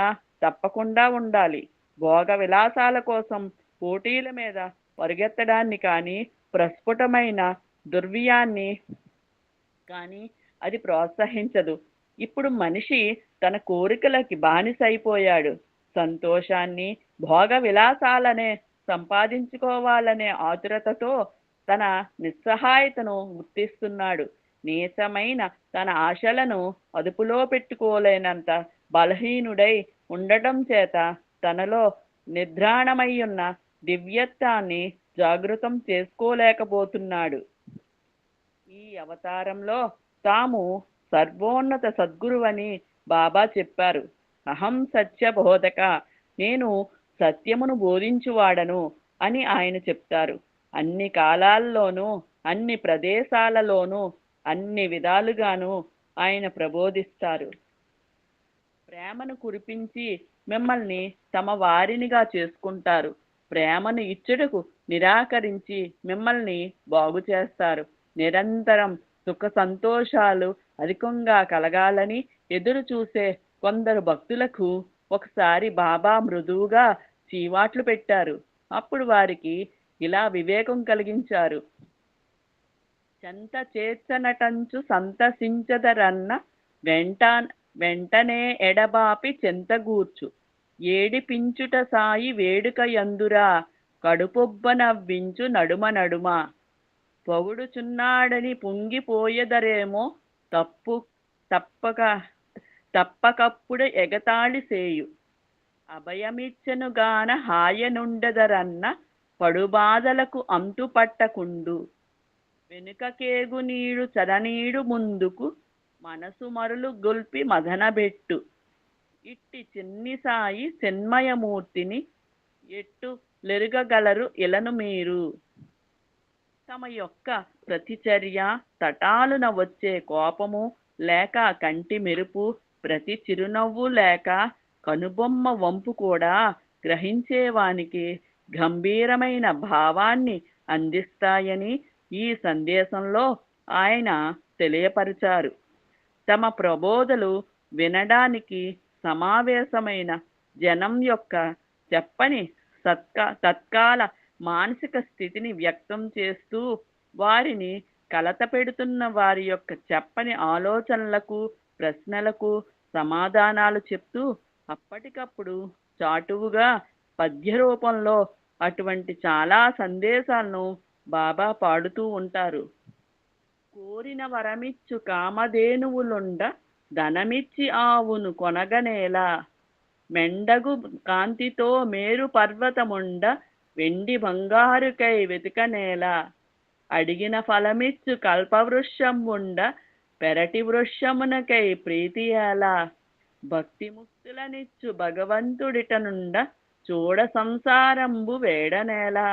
తప్పకుండా ఉండాలి. భోగ విలాసాల కోసం పోటీల మీద పరిగెత్తడాన్ని కానీ, ప్రస్ఫుటమైన దుర్వ్యాన్ని కానీ అది ప్రోత్సహించదు. ఇప్పుడు మనిషి తన కోరికలకి బానిస అయిపోయాడు. సంతోషాన్ని, భోగ విలాసాలనే సంపాదించుకోవాలనే ఆతురతతో తన నిస్సహాయతను గుర్తిస్తున్నాడు. నీచమైన తన ఆశలను అదుపులో పెట్టుకోలేనంత బలహీనుడై ఉండటం చేత తనలో నిద్రాణమయ్యున్న దివ్యత్వాన్ని జాగృతం చేసుకోలేకపోతున్నాడు. ఈ అవతారంలో తాము సర్వోన్నత సద్గురువని బాబా చెప్పారు. అహం సత్య బోధక, నేను సత్యమును బోధించువాడను అని ఆయన చెప్తారు. అన్ని కాలాల్లోనూ, అన్ని ప్రదేశాలలోనూ, అన్ని విధాలుగాను ఆయన ప్రబోధిస్తారు. ప్రేమను కురిపించి మిమ్మల్ని తమ వారినిగా చేసుకుంటారు. ప్రేమను ఇచ్చుటకు నిరాకరించి మిమ్మల్ని బాగు చేస్తారు. నిరంతరం సుఖ సంతోషాలు అధికంగా కలగాలని ఎదురు చూసే కొందరు భక్తులకు ఒకసారి బాబా మృదువుగా చీవాట్లు పెట్టారు. అప్పుడు వారికి ఇలా వివేకం కలిగించారు. చెంత చేర్చనటంచు సంతసించదరన్న వెంటనే ఎడబాపి చెంతగూర్చు, ఏడిపించుట సాయి వేడుక యందురా, కడుపొబ్బ నవ్వించు నడుమ నడుమ, పొగుడుచున్నాడని పొంగిపోయెదరేమో, తప్పకప్పుడు ఎగతాళి సేయు, అభయమిచ్చెనుగాన హాయనుండెదరన్న పడుబాధలకు అంతుపట్టకుండు. వెనుకకేగు నీడు చదనీడు ముందుకు, మనసు మరులు గొల్పి మదనబెట్టు. ఇట్టి చిన్ని సాయి చిన్మయమూర్తిని, ఎట్టు లెరుగగలరు ఇలను మీరు. తమ యొక్క ప్రతిచర్య, తటాలున వచ్చే కోపము లేక కంటి మెరుపు, ప్రతి చిరునవ్వు లేక కనుబొమ్మ వంపు కూడా గ్రహించేవానికి గంభీరమైన భావాన్ని అందిస్తాయని ఈ సందేశంలో ఆయన తెలియపరిచారు. తమ ప్రబోధలు వినడానికి సమావేశమైన జనం యొక్క చెప్పని తత్కాల మానసిక స్థితిని వ్యక్తం చేస్తూ, వారిని కలతపెడుతున్న వారి యొక్క చెప్పని ఆలోచనలకు, ప్రశ్నలకు సమాధానాలు చెప్తూ అప్పటికప్పుడు చాటువుగా పద్య రూపంలో అటువంటి చాలా సందేశాలను బాబా పాడుతూ ఉంటారు. కోరిన వరమిచ్చు కామధేనువులుండ, ధనమిచ్చి ఆవును కొనగనేలా. మెండగు కాంతితో మేరు పర్వతముండ, వెండి బంగారుకై వెతుకనేలా. అడిగిన ఫలమిచ్చు కల్పవృక్షం ఉండ, పెరటి వృక్షమునకై ప్రీతి ఎలా. భక్తి ముక్తులనిచ్చు భగవంతుడిటనుండ, చూడ సంసారంబు వేడనేలా.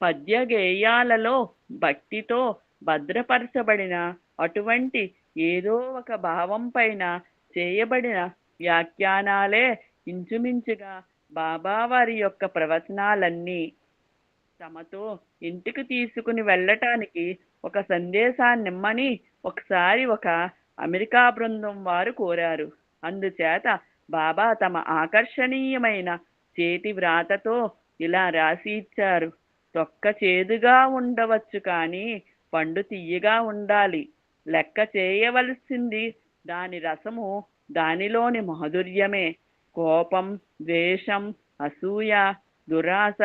పద్య గేయాలలో భక్తితో భద్రపరచబడిన అటువంటి ఏదో ఒక భావం పైన చేయబడిన వ్యాఖ్యానాలే ఇంచుమించుగా బాబావారి యొక్క ప్రవచనాలన్నీ. తమతో ఇంటికి తీసుకుని వెళ్ళటానికి ఒక సందేశాన్నిమ్మని ఒకసారి ఒక అమెరికా బృందం వారు కోరారు. అందుచేత బాబా తమ ఆకర్షణీయమైన చేతి వ్రాతతో ఇలా రాసి ఇచ్చారు: తొక్క చేదుగా ఉండవచ్చు, కానీ పండు తియ్యగా ఉండాలి. లెక్క చేయవలసింది దాని రసము, దానిలోని మాధుర్యమే. కోపం, ద్వేషం, అసూయ, దురాశ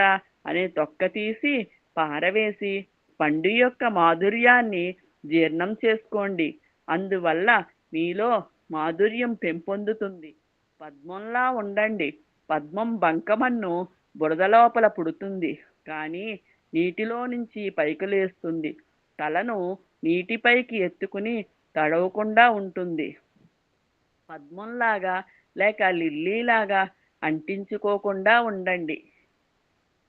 అనే తొక్క తీసి పారవేసి పండు యొక్క మాధుర్యాన్ని జీర్ణం చేసుకోండి. అందువల్ల మీలో మాధుర్యం పెంపొందుతుంది. పద్మంలా ఉండండి. పద్మం బంకమన్ను బురద లోపల పుడుతుంది, కానీ నీటిలో నుంచి పైకి లేస్తుంది. తలను నీటిపైకి ఎత్తుకుని తడవకుండా ఉంటుంది. పద్మంలాగా లేక లిల్లీలాగా అంటించుకోకుండా ఉండండి.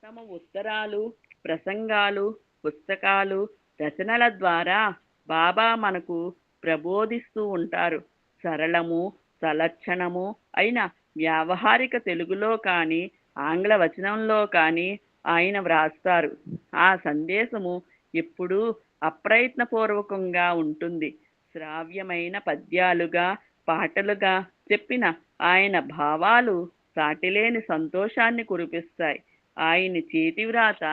తమ ఉత్తరాలు, ప్రసంగాలు, పుస్తకాలు, రచనల ద్వారా బాబా మనకు ప్రబోధిస్తూ ఉంటారు. సరళము, సలక్షణము అయిన వ్యావహారిక తెలుగులో కానీ ఆంగ్ల వచనంలో కానీ ఆయన వ్రాస్తారు. ఆ సందేశము ఎప్పుడూ అప్రయత్నపూర్వకంగా ఉంటుంది. శ్రావ్యమైన పద్యాలుగా, పాటలుగా చెప్పిన ఆయన భావాలు సాటిలేని సంతోషాన్ని కురిపిస్తాయి. ఆయన చేతివ్రాత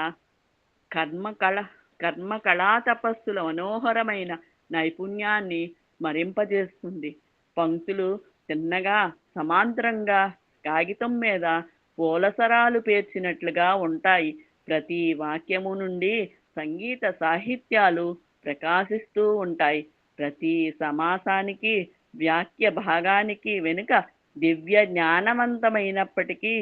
కర్మకళా తపస్సుల మనోహరమైన నైపుణ్యాన్ని స్మరింపజేస్తుంది. పంక్తులు చిన్నగా సమాంతరంగా కాగితం మీద పూలసరాలు పేర్చినట్లుగా ఉంటాయి. ప్రతి వాక్యము నుండి సంగీత సాహిత్యాలు ప్రకాశిస్తూ ఉంటాయి. ప్రతి సమాసానికి, వాక్య భాగానికి వెనుక దివ్య జ్ఞానవంతమైనప్పటికీ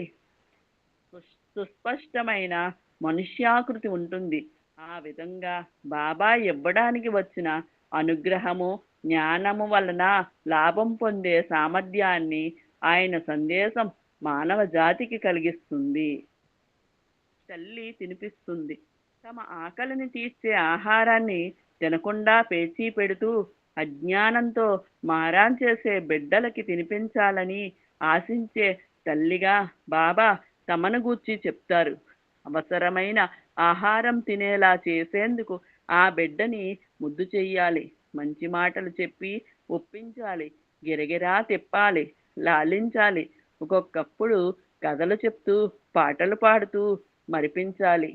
సుస్పష్టమైన మనుష్యాకృతి ఉంటుంది. ఆ విధంగా బాబా ఇవ్వడానికి వచ్చిన అనుగ్రహము, జ్ఞానము వలన లాభం పొందే సామర్థ్యాన్ని ఆయన సందేశం మానవ జాతికి కలిగిస్తుంది. తల్లి తినిపిస్తుంది. తమ ఆకలిని తీర్చే ఆహారాన్ని తినకుండా పేచీ పెడుతూ అజ్ఞానంతో మారాన్ చేసే బిడ్డలకి తినిపించాలని ఆశించే తల్లిగా బాబా తమను గూర్చి చెప్తారు. అవసరమైన ఆహారం తినేలా చేసేందుకు ఆ బిడ్డని ముద్దు చెయ్యాలి, మంచి మాటలు చెప్పి ఒప్పించాలి, గిరగిరా తిప్పాలి, లాలించాలి. ఒక్కొక్కప్పుడు కథలు చెప్తూ, పాటలు పాడుతూ మరిపించాలి.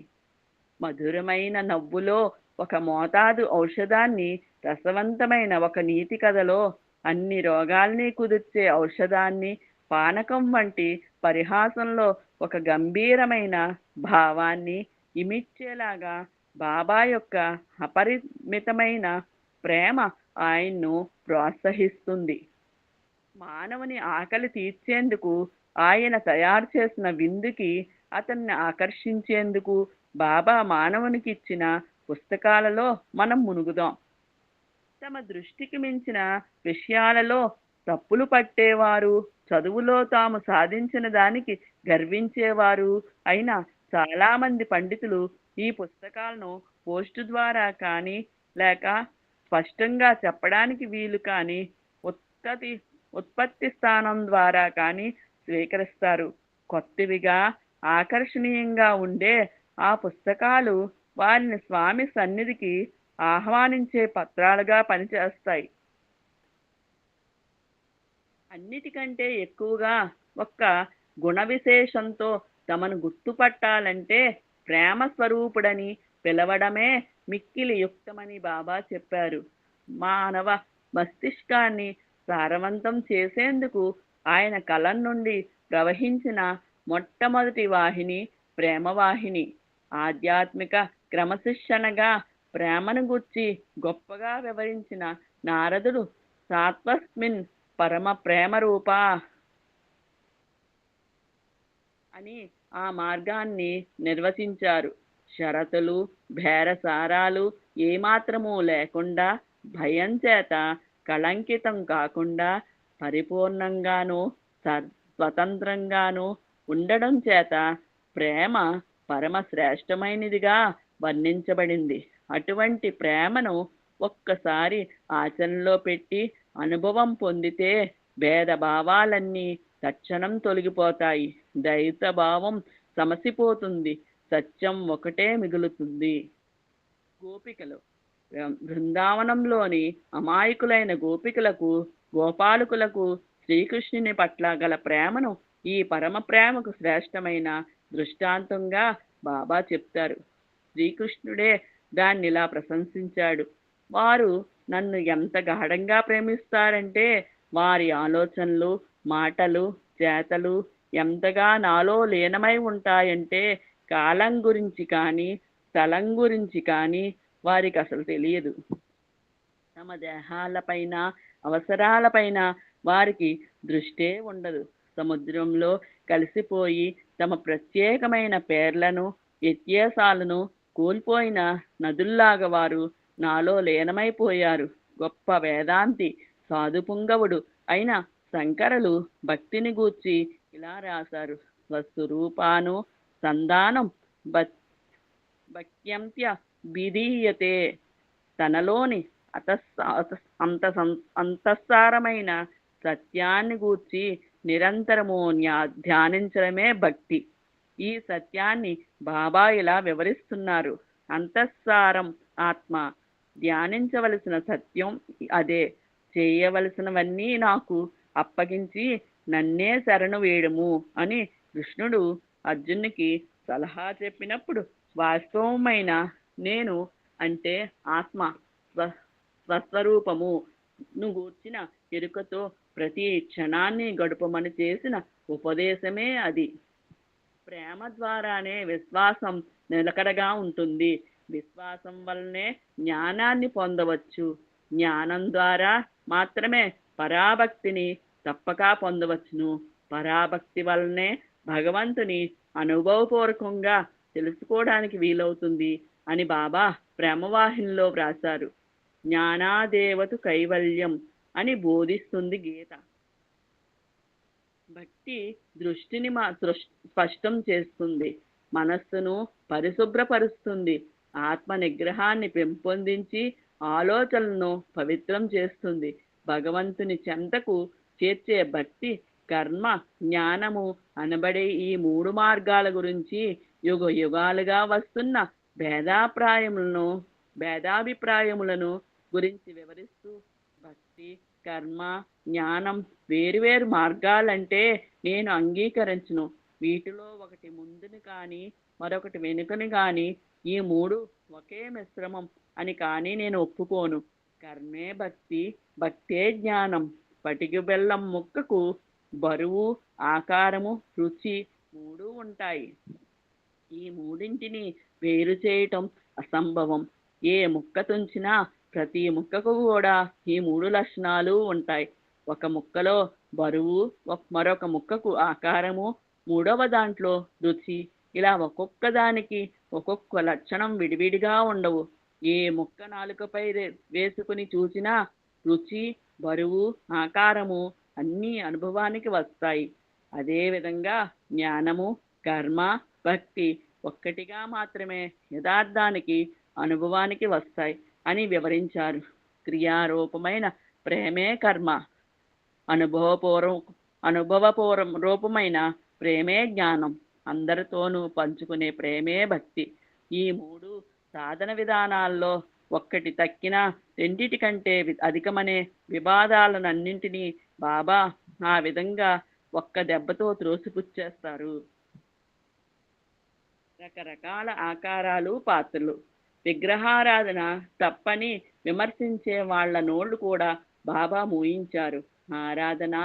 మధురమైన నవ్వులో ఒక మోతాదు ఔషధాన్ని, రసవంతమైన ఒక నీతి కథలో అన్ని రోగాల్ని కుదిర్చే ఔషధాన్ని, పానకం వంటి పరిహాసంలో ఒక గంభీరమైన భావాన్ని ఇమిడ్చేలాగా బాబా యొక్క అపరిమితమైన ప్రేమ ఆయన్ను ప్రోత్సహిస్తుంది. మానవుని ఆకలి తీర్చేందుకు ఆయన తయారు చేసిన విందుకి అతన్ని ఆకర్షించేందుకు బాబా మానవునికి ఇచ్చిన పుస్తకాలలో మనం మునుగుదాం. తమ దృష్టికి మించిన విషయాలలో తప్పులు పట్టేవారు, చదువులో తాము సాధించిన దానికి గర్వించేవారు అయిన చాలామంది పండితులు ఈ పుస్తకాలను పోస్టు ద్వారా కానీ లేక స్పష్టంగా చెప్పడానికి వీలు కానీ ఉత్పత్తి ఉత్పత్తి స్థానం ద్వారా కానీ స్వీకరిస్తారు. కొత్తవిగా ఆకర్షణీయంగా ఉండే ఆ పుస్తకాలు వారిని స్వామి సన్నిధికి ఆహ్వానించే పత్రాలుగా పనిచేస్తాయి. అన్నిటికంటే ఎక్కువగా ఒక్క గుణ విశేషంతో తమను గుర్తుపట్టాలంటే ప్రేమ స్వరూపుడని పిలవడమే మిక్కిలి యుక్తమని బాబా చెప్పారు. మానవ మస్తిష్కాన్ని సారవంతం చేసేందుకు ఆయన కలం నుండి ప్రవహించిన మొట్టమొదటి వాహిని ప్రేమవాహిని. ఆధ్యాత్మిక క్రమశిక్షణగా ప్రేమను గూర్చి గొప్పగా వివరించిన నారదుడు సాత్వస్మిన్ పరమ ప్రేమ రూపా అని ఆ మార్గాన్ని నిర్వచించారు. షరతులు, బేరసారాలు ఏమాత్రమూ లేకుండా, భయం చేత కళంకితం కాకుండా, పరిపూర్ణంగాను స్వతంత్రంగాను ఉండడం చేత ప్రేమ పరమ శ్రేష్టమైనదిగా వర్ణించబడింది. అటువంటి ప్రేమను ఒక్కసారి ఆచరణలో పెట్టి అనుభవం పొందితే భేదభావాలన్నీ తక్షణం తొలగిపోతాయి. దైత భావం సమసిపోతుంది. సత్యం ఒకటే మిగులుతుంది. గోపికలు బృందావనంలోని అమాయకులైన గోపికలకు, గోపాలకులకు శ్రీకృష్ణుని పట్ల గల ప్రేమను ఈ పరమ ప్రేమకు శ్రేష్టమైన దృష్టాంతంగా బాబా చెప్తారు. శ్రీకృష్ణుడే దాన్ని ఇలా ప్రశంసించాడు. వారు నన్ను ఎంత గాఢంగా ప్రేమిస్తారంటే వారి ఆలోచనలు, మాటలు, చేతలు ఎంతగా నాలో లీనమై ఉంటాయంటే కాలం గురించి కానీ స్థలం గురించి కానీ వారికి అసలు తెలియదు. తమ దేహాలపైన, అవసరాలపైన వారికి దృష్టే ఉండదు. సముద్రంలో కలిసిపోయి తమ ప్రత్యేకమైన పేర్లను, వ్యత్యాసాలను కోల్పోయిన నదుల్లాగా వారు నాలో లీనమైపోయారు. గొప్ప వేదాంతి, సాధుపుంగవుడు అయిన శంకరులు భక్తిని గూర్చి ఇలా రాశారు. స్వస్వరూపాను సంధానం భక్త్యంత్య విధీయతే. తనలోని అంతఃసారమైన సత్యాన్ని గూర్చి నిరంతరము ధ్యానించడమే భక్తి. ఈ సత్యాన్ని బాబా ఇలా వివరిస్తున్నారు. అంతఃసారం ఆత్మ. ధ్యానించవలసిన సత్యం అదే. చేయవలసినవన్నీ నాకు అప్పగించి నన్నే శరణు వేయడము అని కృష్ణుడు అర్జునునికి సలహా చెప్పినప్పుడు వాస్తవమైన నేను అంటే ఆత్మ స్వస్వరూపము గూర్చిన ఎరుకతో ప్రతి క్షణాన్ని గడుపమని చేసిన ఉపదేశమే అది. ప్రేమ ద్వారానే విశ్వాసం నిలకడగా ఉంటుంది. విశ్వాసం వల్లనే జ్ఞానాన్ని పొందవచ్చు. జ్ఞానం ద్వారా మాత్రమే పరాభక్తిని తప్పక పొందవచ్చును. పరాభక్తి వల్లనే భగవంతుని అనుభవపూర్వకంగా తెలుసుకోవడానికి వీలవుతుంది అని బాబా ప్రేమవాహినిలో వ్రాశారు. జ్ఞానాదేవతు కైవల్యం అని బోధిస్తుంది గీత. భక్తి దృష్టిని స్పష్టం చేస్తుంది, మనస్సును పరిశుభ్రపరుస్తుంది, ఆత్మ నిగ్రహాన్ని పెంపొందించి ఆలోచనలను పవిత్రం చేస్తుంది. భగవంతుని చెంతకు చేర్చే భక్తి, కర్మ, జ్ఞానము అనబడే ఈ మూడు మార్గాల గురించి యుగ యుగాలుగా వస్తున్న భేదాభిప్రాయములను గురించి వివరిస్తూ భక్తి, కర్మ, జ్ఞానం వేరువేరు మార్గాలంటే నేను అంగీకరించను. వీటిలో ఒకటి ముందుని కానీ మరొకటి వెనుకని కానీ ఈ మూడు ఒకే మిశ్రమం అని కానీ నేను ఒప్పుకోను. కర్మే భక్తి, భక్తే జ్ఞానం. పటిక బెల్లం ముక్కకు బరువు, ఆకారము, రుచి మూడు ఉంటాయి. ఈ మూడింటిని వేరు చేయటం అసంభవం. ఏ ముక్క తుంచినా ప్రతి ముక్కకు కూడా ఈ మూడు లక్షణాలు ఉంటాయి. ఒక ముక్కలో బరువు, మరొక ముక్కకు ఆకారము, మూడవ దాంట్లో రుచి, ఇలా ఒక్కొక్క దానికి ఒక్కొక్క లక్షణం విడివిడిగా ఉండవు. ఏ ముక్క నాలుకపై వేసుకుని చూసినా రుచి, బరువు, ఆకారము అన్నీ అనుభవానికి వస్తాయి. అదేవిధంగా జ్ఞానము, కర్మ, భక్తి ఒక్కటిగా మాత్రమే యథార్థానికి, అనుభవానికి వస్తాయి అని వివరించారు. క్రియారూపమైన ప్రేమే కర్మ, అనుభవపూర్వం రూపమైన ప్రేమే జ్ఞానం, అందరితోనూ పంచుకునే ప్రేమే భక్తి. ఈ మూడు సాధన విధానాల్లో ఒక్కటి తక్కినా రెండిటికంటే అధికమనే వివాదాలనన్నింటినీ బాబా ఆ విధంగా ఒక్క దెబ్బతో త్రోసిపుచ్చేస్తారు. రకరకాల ఆకారాలు, పాత్రలు. విగ్రహారాధన తప్పని విమర్శించే వాళ్ళ నోళ్లు కూడా బాబా మూయించారు. ఆరాధన,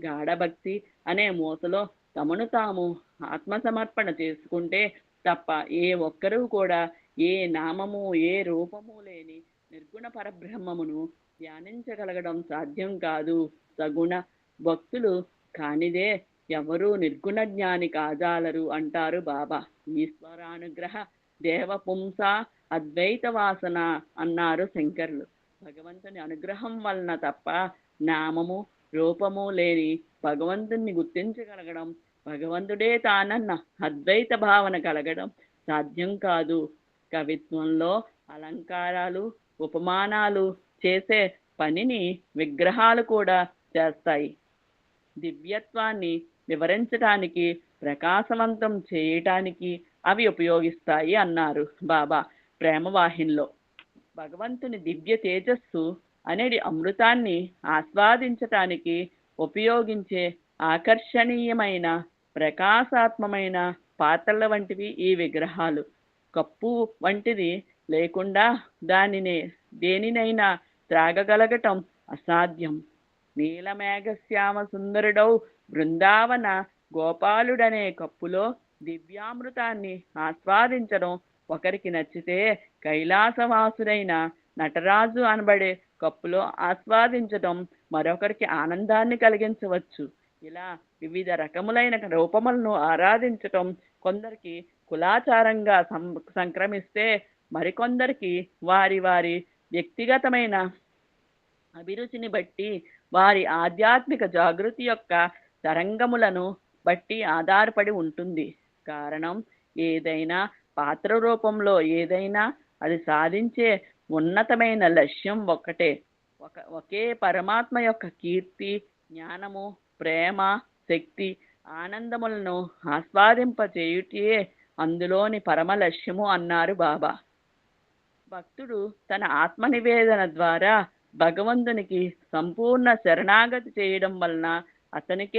గాఢభక్తి అనే మూసలో తమను తాము ఆత్మసమర్పణ చేసుకుంటే తప్ప ఏ ఒక్కరూ కూడా ఏ నామము, ఏ రూపము లేని నిర్గుణ పరబ్రహ్మమును ధ్యానించగలగడం సాధ్యం కాదు. సగుణ భక్తులు కానిదే ఎవరూ నిర్గుణ జ్ఞాని కాజాలరు అంటారు బాబా. ఈశ్వరానుగ్రహ దేవపుంస అద్వైత వాసన అన్నారు శంకర్లు. భగవంతుని అనుగ్రహం వలన తప్ప నామము, రూపము లేని భగవంతుణ్ణి గుర్తించగలగడం, భగవంతుడే తానన్న అద్వైత భావన కలగడం సాధ్యం కాదు. కవిత్వంలో అలంకారాలు, ఉపమానాలు చేసే పనిని విగ్రహాలు కూడా చేస్తాయి. దివ్యత్వాన్ని వివరించటానికి, ప్రకాశవంతం చేయటానికి అవి ఉపయోగిస్తాయి అన్నారు బాబా ప్రేమవాహినిలో. భగవంతుని దివ్య తేజస్సు అనేది అమృతాన్ని ఆస్వాదించటానికి ఉపయోగించే ఆకర్షణీయమైన, ప్రకాశాత్మమైన పాత్రల వంటివి ఈ విగ్రహాలు. కప్పు వంటిది లేకుండా దేనినైనా త్రాగగలగటం అసాధ్యం. నీలమేఘశ్యామ సుందరుడౌ బృందావన గోపాలుడనే కప్పులో దివ్యామృతాన్ని ఆస్వాదించడం ఒకరికి నచ్చితే, కైలాసవాసుడైన నటరాజు అనబడే కప్పులో ఆస్వాదించడం మరొకరికి ఆనందాన్ని కలిగించవచ్చు. ఇలా వివిధ రకములైన రూపములను ఆరాధించటం కొందరికి కులాచారంగా సంక్రమిస్తే, మరికొందరికి వారి వారి వ్యక్తిగతమైన అభిరుచిని బట్టి, వారి ఆధ్యాత్మిక జాగృతి యొక్క తరంగములను బట్టి ఆధారపడి ఉంటుంది. కారణం ఏదైనా, పాత్ర రూపంలో ఏదైనా, అది సాధించే ఉన్నతమైన లక్ష్యం ఒక్కటే. ఒకే పరమాత్మ యొక్క కీర్తి, జ్ఞానము, ప్రేమ, శక్తి, ఆనందములను ఆస్వాదింపచేయుటే అందులోని పరమ లక్ష్యము అన్నారు బాబా. భక్తుడు తన ఆత్మనివేదన ద్వారా భగవంతునికి సంపూర్ణ శరణాగతి చేయడం వలన అతనికి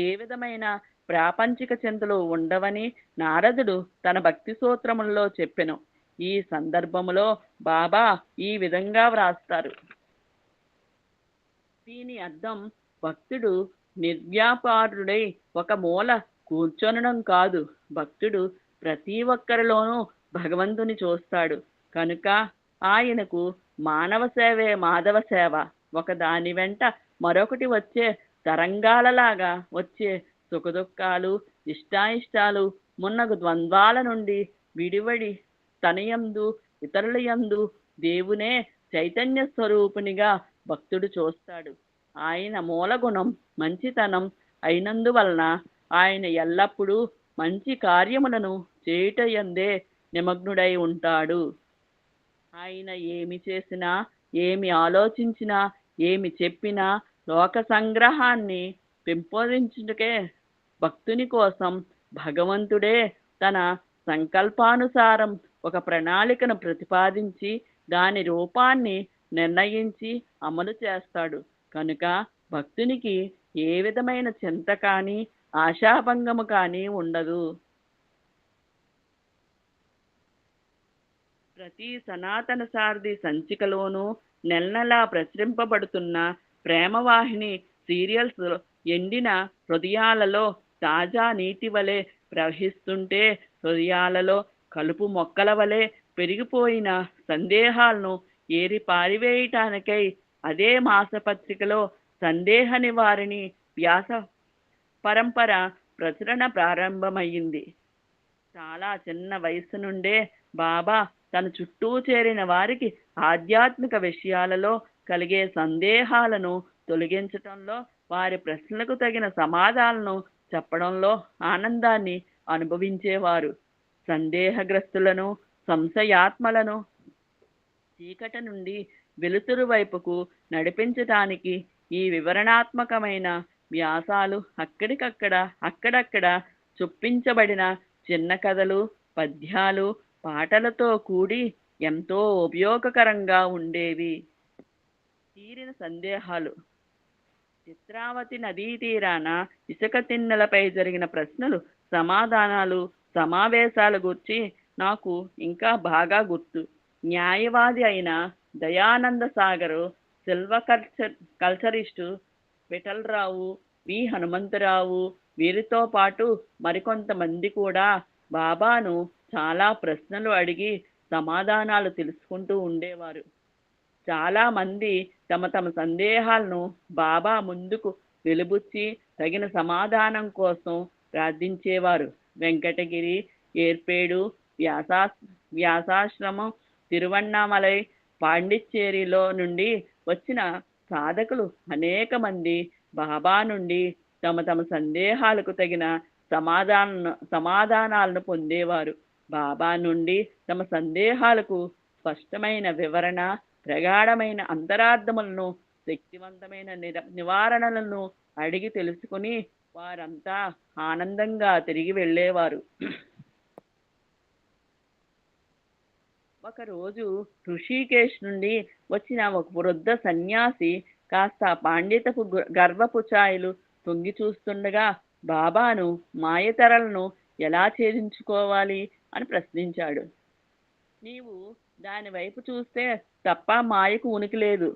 ఏ విధమైన ప్రాపంచిక చింతలు ఉండవని నారదుడు తన భక్తి సూత్రములలో చెప్పెను. ఈ సందర్భములో బాబా ఈ విధంగా వ్రాస్తారు. దీని అర్థం, భక్తుడు నిర్వ్యాపారుడై ఒక మూల కూర్చొనడం కాదు. భక్తుడు ప్రతి ఒక్కరిలోనూ భగవంతుని చూస్తాడు కనుక ఆయనకు మానవ సేవే మాధవ సేవ. ఒక దాని వెంట మరొకటి వచ్చే తరంగాలలాగా వచ్చే సుఖదుఖాలు, ఇష్టాయిష్టాలు, మున్నగు ద్వంద్వాల నుండి విడివడి తనయందు, ఇతరుల యందు దేవునే చైతన్య స్వరూపునిగా భక్తుడు చూస్తాడు. ఆయన మూలగుణం మంచితనం అయినందువలన ఆయన ఎల్లప్పుడూ మంచి కార్యములను చేయుటయందే నిమగ్నుడై ఉంటాడు. ఆయన ఏమి చేసినా, ఏమి ఆలోచించినా, ఏమి చెప్పినా లోక సంగ్రహాన్ని పెంపొందించుటకే. భక్తుని కోసం భగవంతుడే తన సంకల్పానుసారం ఒక ప్రణాళికను ప్రతిపాదించి దాని రూపాన్ని నిర్ణయించి అమలు చేస్తాడు. కనుక భక్తునికి ఏ విధమైన చింత కానీ, ఆశాభంగము కానీ ఉండదు. ప్రతి సనాతన సారథి సంచికలోనూ నెలనెలా ప్రచురింపబడుతున్న ప్రేమవాహిని సీరియల్స్ ఎండిన హృదయాలలో తాజా నీటి వలె ప్రవహిస్తుంటే, హృదయాలలో కలుపు మొక్కల వలె పెరిగిపోయిన సందేహాలను ఏరి పారివేయటానికై అదే మాసపత్రికలో సందేహ నివారిణి వ్యాస పరంపర ప్రచురణ ప్రారంభమయ్యింది. చాలా చిన్న వయసు నుండే బాబా తన చుట్టూ చేరిన వారికి ఆధ్యాత్మిక విషయాలలో కలిగే సందేహాలను తొలగించటంలో, వారి ప్రశ్నలకు తగిన సమాధానాలను చెప్పడంలో ఆనందాన్ని అనుభవించేవారు. సందేహగ్రస్తులను, సంశయాత్మలను చీకటి నుండి వెలుతురు వైపుకు నడిపించటానికి ఈ వివరణాత్మకమైన వ్యాసాలు అక్కడక్కడ చొప్పించబడిన చిన్న కథలు, పద్యాలు, పాటలతో కూడి ఎంతో ఉపయోగకరంగా ఉండేవి. తీరిన సందేహాలు. చిత్రావతి నదీ తీరాన ఇసుక తిన్నెలపై జరిగిన ప్రశ్నలు, సమాధానాలు, సమావేశాల గురించి నాకు ఇంకా బాగా గుర్తు. న్యాయవాది అయిన దయానంద సాగరు, కల్చరిస్టు విఠలరావు, వి హనుమంతరావు, వీరితో పాటు మరికొంతమంది కూడా బాబాను చాలా ప్రశ్నలు అడిగి సమాధానాలు తెలుసుకుంటూ ఉండేవారు. చాలా మంది తమ తమ సందేహాలను బాబా ముందుకు వెలుబుచ్చి తగిన సమాధానం కోసం ప్రార్థించేవారు. వెంకటగిరి, ఏర్పేడు, వ్యాసాశ్రమం, తిరువన్నామలై, పాండిచ్చేరిలో నుండి వచ్చిన సాధకులు అనేక మంది బాబా నుండి తమ తమ సందేహాలకు తగిన సమాధానాలను పొందేవారు. బాబా నుండి తమ సందేహాలకు స్పష్టమైన వివరణ, ప్రగాఢమైన అంతరార్థములను, శక్తివంతమైన నివారణలను అడిగి తెలుసుకుని వారంతా ఆనందంగా తిరిగి వెళ్ళేవారు. ఒకరోజు ఋషికేశ్ నుండి వచ్చిన ఒక వృద్ధ సన్యాసి కాస్త పాండితపు గర్వపు ఛాయలు తొంగి చూస్తుండగా బాబాను మాయతెరలను ఎలా ఛేదించుకోవాలి అని ప్రశ్నించాడు. నీవు దాని వైపు చూస్తే తప్ప మాయకు ఉనికి లేదు.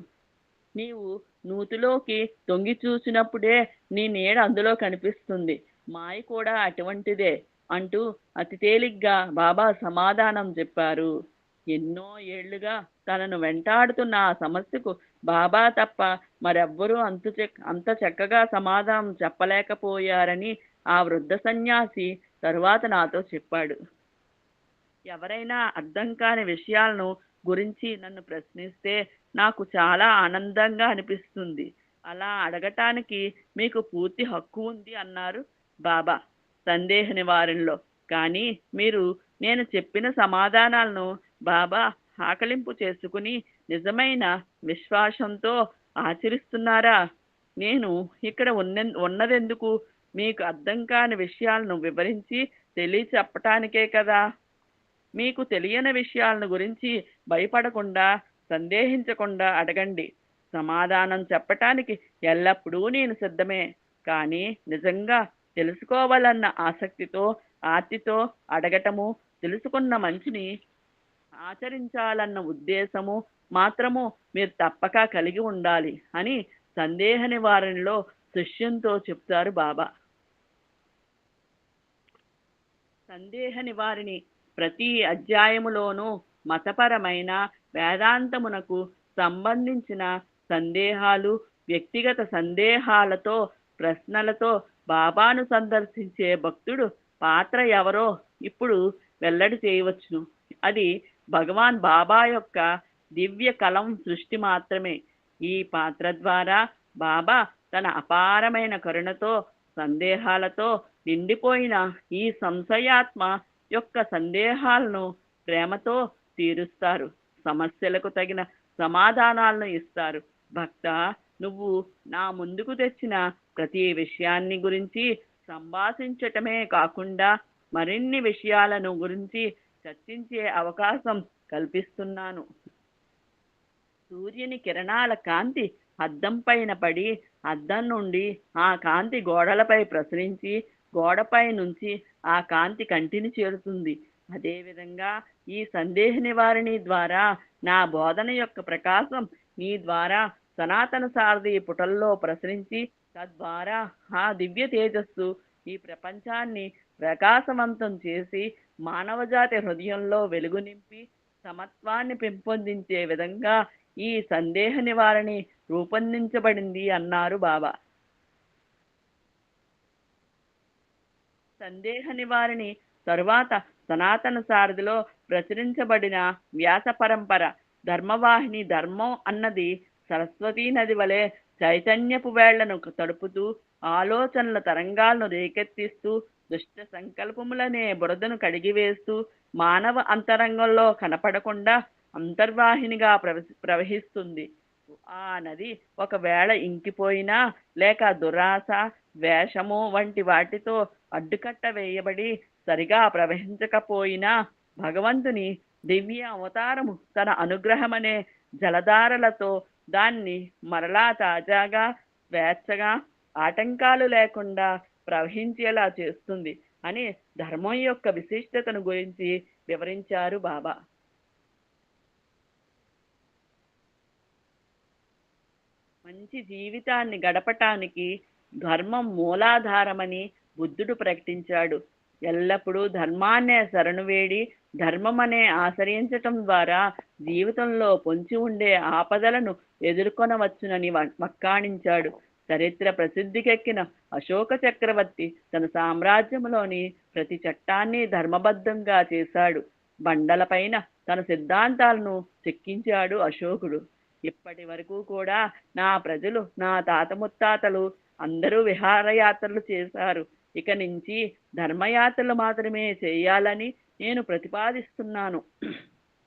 నీవు నూతిలోకి తొంగి చూసినప్పుడే నీ నీడ అందులో కనిపిస్తుంది. మాయ కూడా అటువంటిదే అంటూ అతి తేలిగ్గా బాబా సమాధానం చెప్పారు. ఎన్నో ఏళ్లుగా తనను వెంటాడుతున్న ఆ సమస్యకు బాబా తప్ప మరెవ్వరూ అంత చక్కగా సమాధానం చెప్పలేకపోయారని ఆ వృద్ధ సన్యాసి తరువాత నాతో చెప్పాడు. ఎవరైనా అర్థం కాని విషయాలను గురించి నన్ను ప్రశ్నిస్తే నాకు చాలా ఆనందంగా అనిపిస్తుంది. అలా అడగటానికి మీకు పూర్తి హక్కు ఉంది అన్నారు బాబా సందేహ నివారణలో. కానీ మీరు నేను చెప్పిన సమాధానాలను బాబా ఆకలింపు చేసుకుని నిజమైన విశ్వాసంతో ఆచరిస్తున్నారా? నేను ఇక్కడ ఉన్నదెందుకు? మీకు అర్థం కాని విషయాలను వివరించి చెప్పటానికే కదా. మీకు తెలియని విషయాలను గురించి భయపడకుండా, సందేహించకుండా అడగండి. సమాధానం చెప్పటానికి ఎల్లప్పుడూ నేను సిద్ధమే. కానీ నిజంగా తెలుసుకోవాలన్న ఆసక్తితో, ఆర్తితో అడగటము, తెలుసుకున్న మంచిని ఆచరించాలన్న ఉద్దేశము మాత్రము మీరు తప్పక కలిగి ఉండాలి అని సందేహ నివారణలో శిష్యంతో చెప్తారు బాబా. సందేహ నివారిణి ప్రతి అధ్యాయములోనూ మతపరమైన, వేదాంతమునకు సంబంధించిన సందేహాలు, వ్యక్తిగత సందేహాలతో, ప్రశ్నలతో బాబాను సందర్శించే భక్తుడు పాత్ర ఎవరో ఇప్పుడు వెల్లడి చేయవచ్చును. అది భగవాన్ బాబా యొక్క దివ్య కలం సృష్టి మాత్రమే. ఈ పాత్ర ద్వారా బాబా తన అపారమైన కరుణతో, సందేహాలతో నిండిపోయిన ఈ సంశయాత్మ యొక్క సందేహాలను ప్రేమతో తీరుస్తారు. సమస్యలకు తగిన సమాధానాలను ఇస్తారు. భక్త, నువ్వు నా ముందుకు తెచ్చిన ప్రతి విషయాన్ని గురించి సంభాషించటమే కాకుండా మరిన్ని విషయాలను గురించి చర్చించే అవకాశం కల్పిస్తున్నాను. సూర్యుని కిరణాల కాంతి అద్దం పైన పడి, అద్దం నుండి ఆ కాంతి గోడలపై ప్రసరించి, గోడపై నుంచి ఆ కాంతి కంటిని చేరుతుంది. అదేవిధంగా ఈ సందేహ నివారణి ద్వారా నా బోధన యొక్క ప్రకాశం నీ ద్వారా సనాతన సారథి పుటల్లో ప్రసరించి, తద్వారా ఆ దివ్య తేజస్సు ఈ ప్రపంచాన్ని ప్రకాశవంతం చేసి మానవజాతి హృదయంలో వెలుగు నింపి సమత్వాన్ని పెంపొందించే విధంగా ఈ సందేహ నివారణి రూపొందించబడింది అన్నారు బాబా. సందేహ నివారిణి తరువాత సనాతన సారథిలో ప్రచురించబడిన వ్యాస పరంపర ధర్మవాహిని. ధర్మం అన్నది సరస్వతీ నది వలె చైతన్యపు వేళ్లను తడుపుతూ ఆలోచనల తరంగాలను రేకెత్తిస్తూ దుష్ట సంకల్పములనే బురదను కడిగివేస్తూ మానవ అంతరంగంలో కనపడకుండా అంతర్వాహినిగా ప్రవహిస్తుంది. ఆ నది ఒకవేళ ఇంకిపోయినా లేక దురాశ, వేషము వంటి వాటితో అడ్డుకట్ట వేయబడి సరిగా ప్రవహించకపోయినా భగవంతుని దివ్య అవతారము తన అనుగ్రహమనే జలధారలతో దాన్ని మరలా తాజాగా, స్వేచ్ఛగా, ఆటంకాలు లేకుండా ప్రవహించేలా చేస్తుంది అని ధర్మం యొక్క విశిష్టతను గురించి వివరించారు బాబా. మంచి జీవితాన్ని గడపటానికి ధర్మం మూలాధారమని బుద్ధుడు ప్రకటించాడు. ఎల్లప్పుడూ ధర్మాన్నే శరణు వేడి ధర్మమనే ఆశ్రయించటం ద్వారా జీవితంలో పొంచి ఉండే ఆపదలను ఎదుర్కొనవచ్చునని వక్కాణించాడు. చరిత్ర ప్రసిద్ధికెక్కిన అశోక చక్రవర్తి తన సామ్రాజ్యంలోని ప్రతి చట్టాన్ని ధర్మబద్ధంగా చేశాడు. బండలపైన తన సిద్ధాంతాలను చెక్కించాడు అశోకుడు. ఇప్పటి వరకు కూడా నా ప్రజలు, నా తాత ముత్తాతలు అందరూ విహారయాత్రలు చేశారు. ఇక నుంచి ధర్మయాత్రలు మాత్రమే చేయాలని నేను ప్రతిపాదిస్తున్నాను.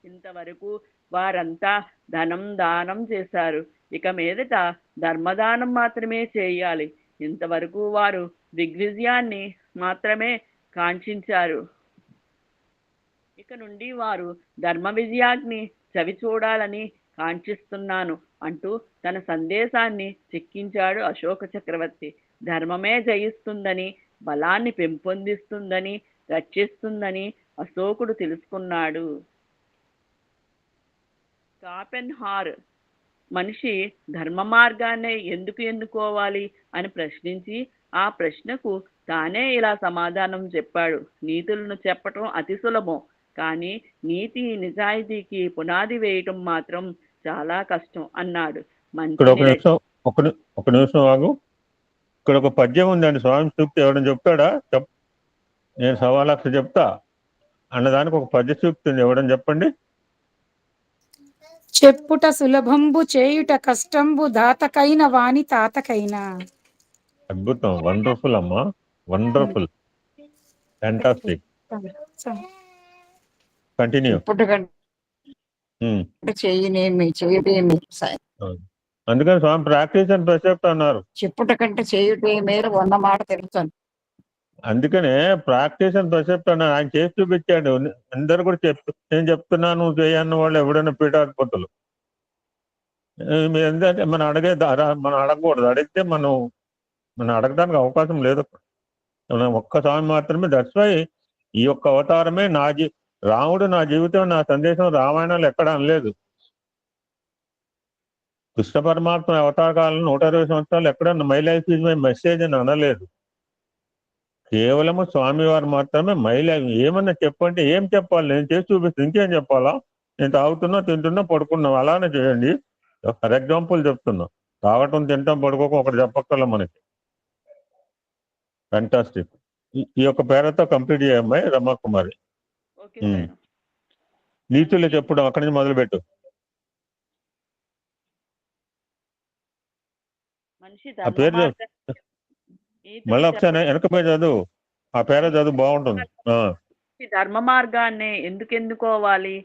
ఇంతవరకు వారంతా ధనం దానం చేశారు. ఇక మీదట ధర్మదానం మాత్రమే చేయాలి. ఇంతవరకు వారు దిగ్విజయాన్ని మాత్రమే కాంక్షించారు. ఇక నుండి వారు ధర్మ విజయాన్ని చవి చూడాలని కాంక్షిస్తున్నాను అంటూ తన సందేశాన్ని చెక్కించాడు అశోక చక్రవర్తి. ధర్మమే జయిస్తుందని, బలాన్ని పెంపొందిస్తుందని, రక్షిస్తుందని అశోకుడు తెలుసుకున్నాడు. కాపెన్హార్ మనిషి ధర్మ మార్గాన్నే ఎందుకు ఎన్నుకోవాలి అని ప్రశ్నించి ఆ ప్రశ్నకు తానే ఇలా సమాధానం చెప్పాడు. నీతులను చెప్పటం అతి సులభం, కానీ నీతి నిజాయితీకి పునాది వేయటం మాత్రం చాలా కష్టం అన్నాడు. ఇక్కడ ఒక నిమిషం ఆగు. ఇక్కడ ఒక పద్యం ఉందండి, స్వామి సూక్తి ఎవరైనా చెప్తాడా? నేను 1,00,000 చెప్తా అన్నదానికి ఒక పద్య సూక్తి ఉంది, ఎవడని చెప్పండి. చెప్పుట సులభంబు చేయుట కష్టంబు దాతకైన వాని తాతకైనా. అద్భుతం, వండర్ఫుల్ అమ్మా, వండర్ఫుల్, ఫ్యాంటాస్టిక్. కంటిన్యూ. అందుకని స్వామి ప్రాక్టీస్ అండ్ ప్రెసెప్ట్ అన్నారు. చెప్పుట కంటే చేయుటే మేలు 100 మాట తెలుస్తాను. అందుకనే ప్రాక్టీస్ అండ్ ప్రెసెప్ట్ అన్నారు. ఆయన చేసి చూపించాడు. అందరు కూడా నేను చెప్తున్నాను, నువ్వు చేయన్న వాళ్ళు ఎవడైనా పీఠాధిపతులు. ఎందుకంటే మనం అడగకూడదు. అడిగితే మనం అడగడానికి అవకాశం లేదు. ఒక్క స్వామి మాత్రమే. దట్స్ వై ఈ యొక్క అవతారమే రాముడు నా జీవితం, నా సందేశం రామాయణాలు ఎక్కడ అనలేదు. కృష్ణ పరమాత్మ అవతార కాలంలో 120 సంవత్సరాలు ఎక్కడ my life is my message అని అనలేదు. కేవలము స్వామివారు మాత్రమే మై లైఫ్. ఏమన్నా చెప్పంటే ఏం చెప్పాలి? నేను చేసి చూపిస్తాను, ఇంకేం చెప్పాలా? నేను తాగుతున్నా, తింటున్నా, పడుకున్నాం, అలానే చేయండి. ఫర్ ఎగ్జాంపుల్ చెప్తున్నా. తాగటం, తింటాం, పడుకోక ఒకటి చెప్పక్కర్లా మనకి. ఫ్యాంటాస్టిక్. ఈ యొక్క పేరుతో కంప్లీట్ చేయమ్మాయి రమాకుమారి. నీతులు చెప్పడం అక్కడి నుంచి మొదలుపెట్టు. ఆ పేరు మళ్ళీ ఒకసారి వెనక పేరు చదువు. ఆ పేరు చదువు, బాగుంటుంది. ధర్మ మార్గాన్ని ఎందుకు ఎన్నుకోవాలి